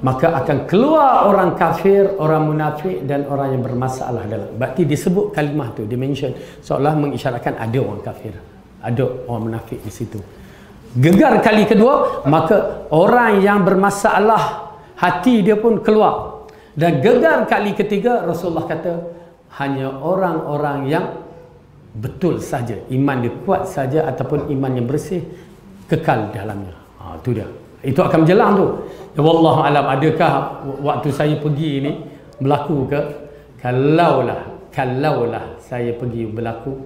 Maka akan keluar orang kafir, orang munafik dan orang yang bermasalah dalam. Berarti disebut kalimah tu, dimension seolah mengisyaratkan ada orang kafir, ada orang munafik di situ. Gegar kali kedua, maka orang yang bermasalah hati dia pun keluar. Dan gegar kali ketiga, Rasulullah kata hanya orang-orang yang betul saja, iman dia kuat saja ataupun iman yang bersih kekal dalamnya. Itu dia. Itu akan menjelang tu. Ya wallahu alam, adakah waktu saya pergi ini berlaku ke? Kalaulah saya pergi berlaku,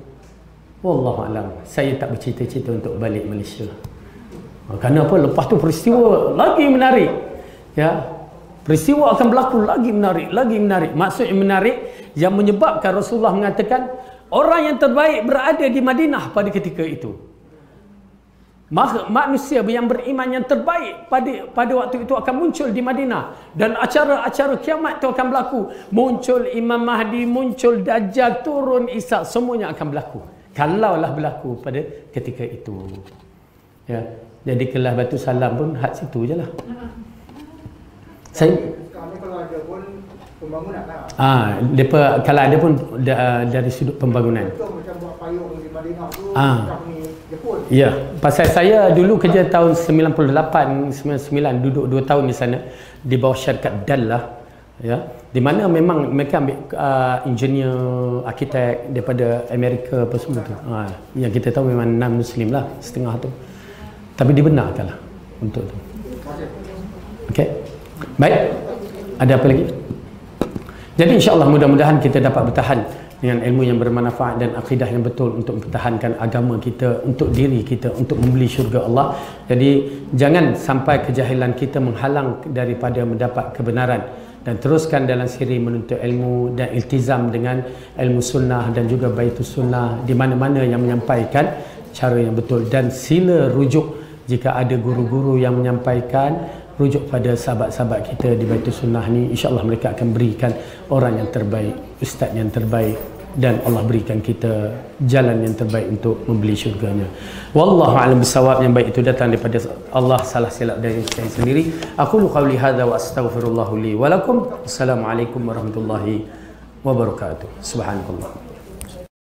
wallahu alam, saya tak bercita-cita untuk balik Malaysia. Kerana apa? Lepas tu peristiwa lagi menarik. Ya. Peristiwa akan berlaku lagi menarik. Maksudnya menarik yang menyebabkan Rasulullah mengatakan orang yang terbaik berada di Madinah pada ketika itu. Manusia yang beriman yang terbaik pada waktu itu akan muncul di Madinah. Dan acara-acara kiamat itu akan berlaku. Muncul Imam Mahdi, muncul Dajjal, turun Isa, semuanya akan berlaku. Kalaulah berlaku pada ketika itu. Ya. Jadi kelas Batu Salam pun had situ je lah. Saya kalau ada pun pembangunan kalau ada pun dari sudut pembangunan. Betul macam buat payung di Madinah tu macam ni Jepun. Ya, pasal saya dulu kerja tahun 98 99 duduk 2 tahun di sana di bawah syarikat Dallah, ya. Di mana memang mereka ambil engineer, arkitek daripada Amerika apa semua tu. Yang kita tahu memang non muslim lah setengah tu. Tapi dibenarkanlah untuk tu. Okey. Baik. Ada apa lagi? Jadi insya-Allah mudah-mudahan kita dapat bertahan dengan ilmu yang bermanfaat dan akidah yang betul untuk mempertahankan agama kita, untuk diri kita, untuk membeli syurga Allah. Jadi jangan sampai kejahilan kita menghalang daripada mendapat kebenaran, dan teruskan dalam siri menuntut ilmu dan iltizam dengan ilmu sunnah dan juga baitus sunnah di mana-mana yang menyampaikan cara yang betul, dan sila rujuk jika ada guru-guru yang menyampaikan, rujuk pada sahabat-sahabat kita di Baitul Sunnah ni. InsyaAllah mereka akan berikan orang yang terbaik, ustaz yang terbaik, dan Allah berikan kita jalan yang terbaik untuk membeli syurganya. Wallahu a'lam bissawab. Yang baik itu datang daripada Allah, salah silap dari saya sendiri. Aqulu qawli hadza wa astaghfirullahu li wa lakum. Assalamualaikum warahmatullahi wabarakatuh. Subhanallah.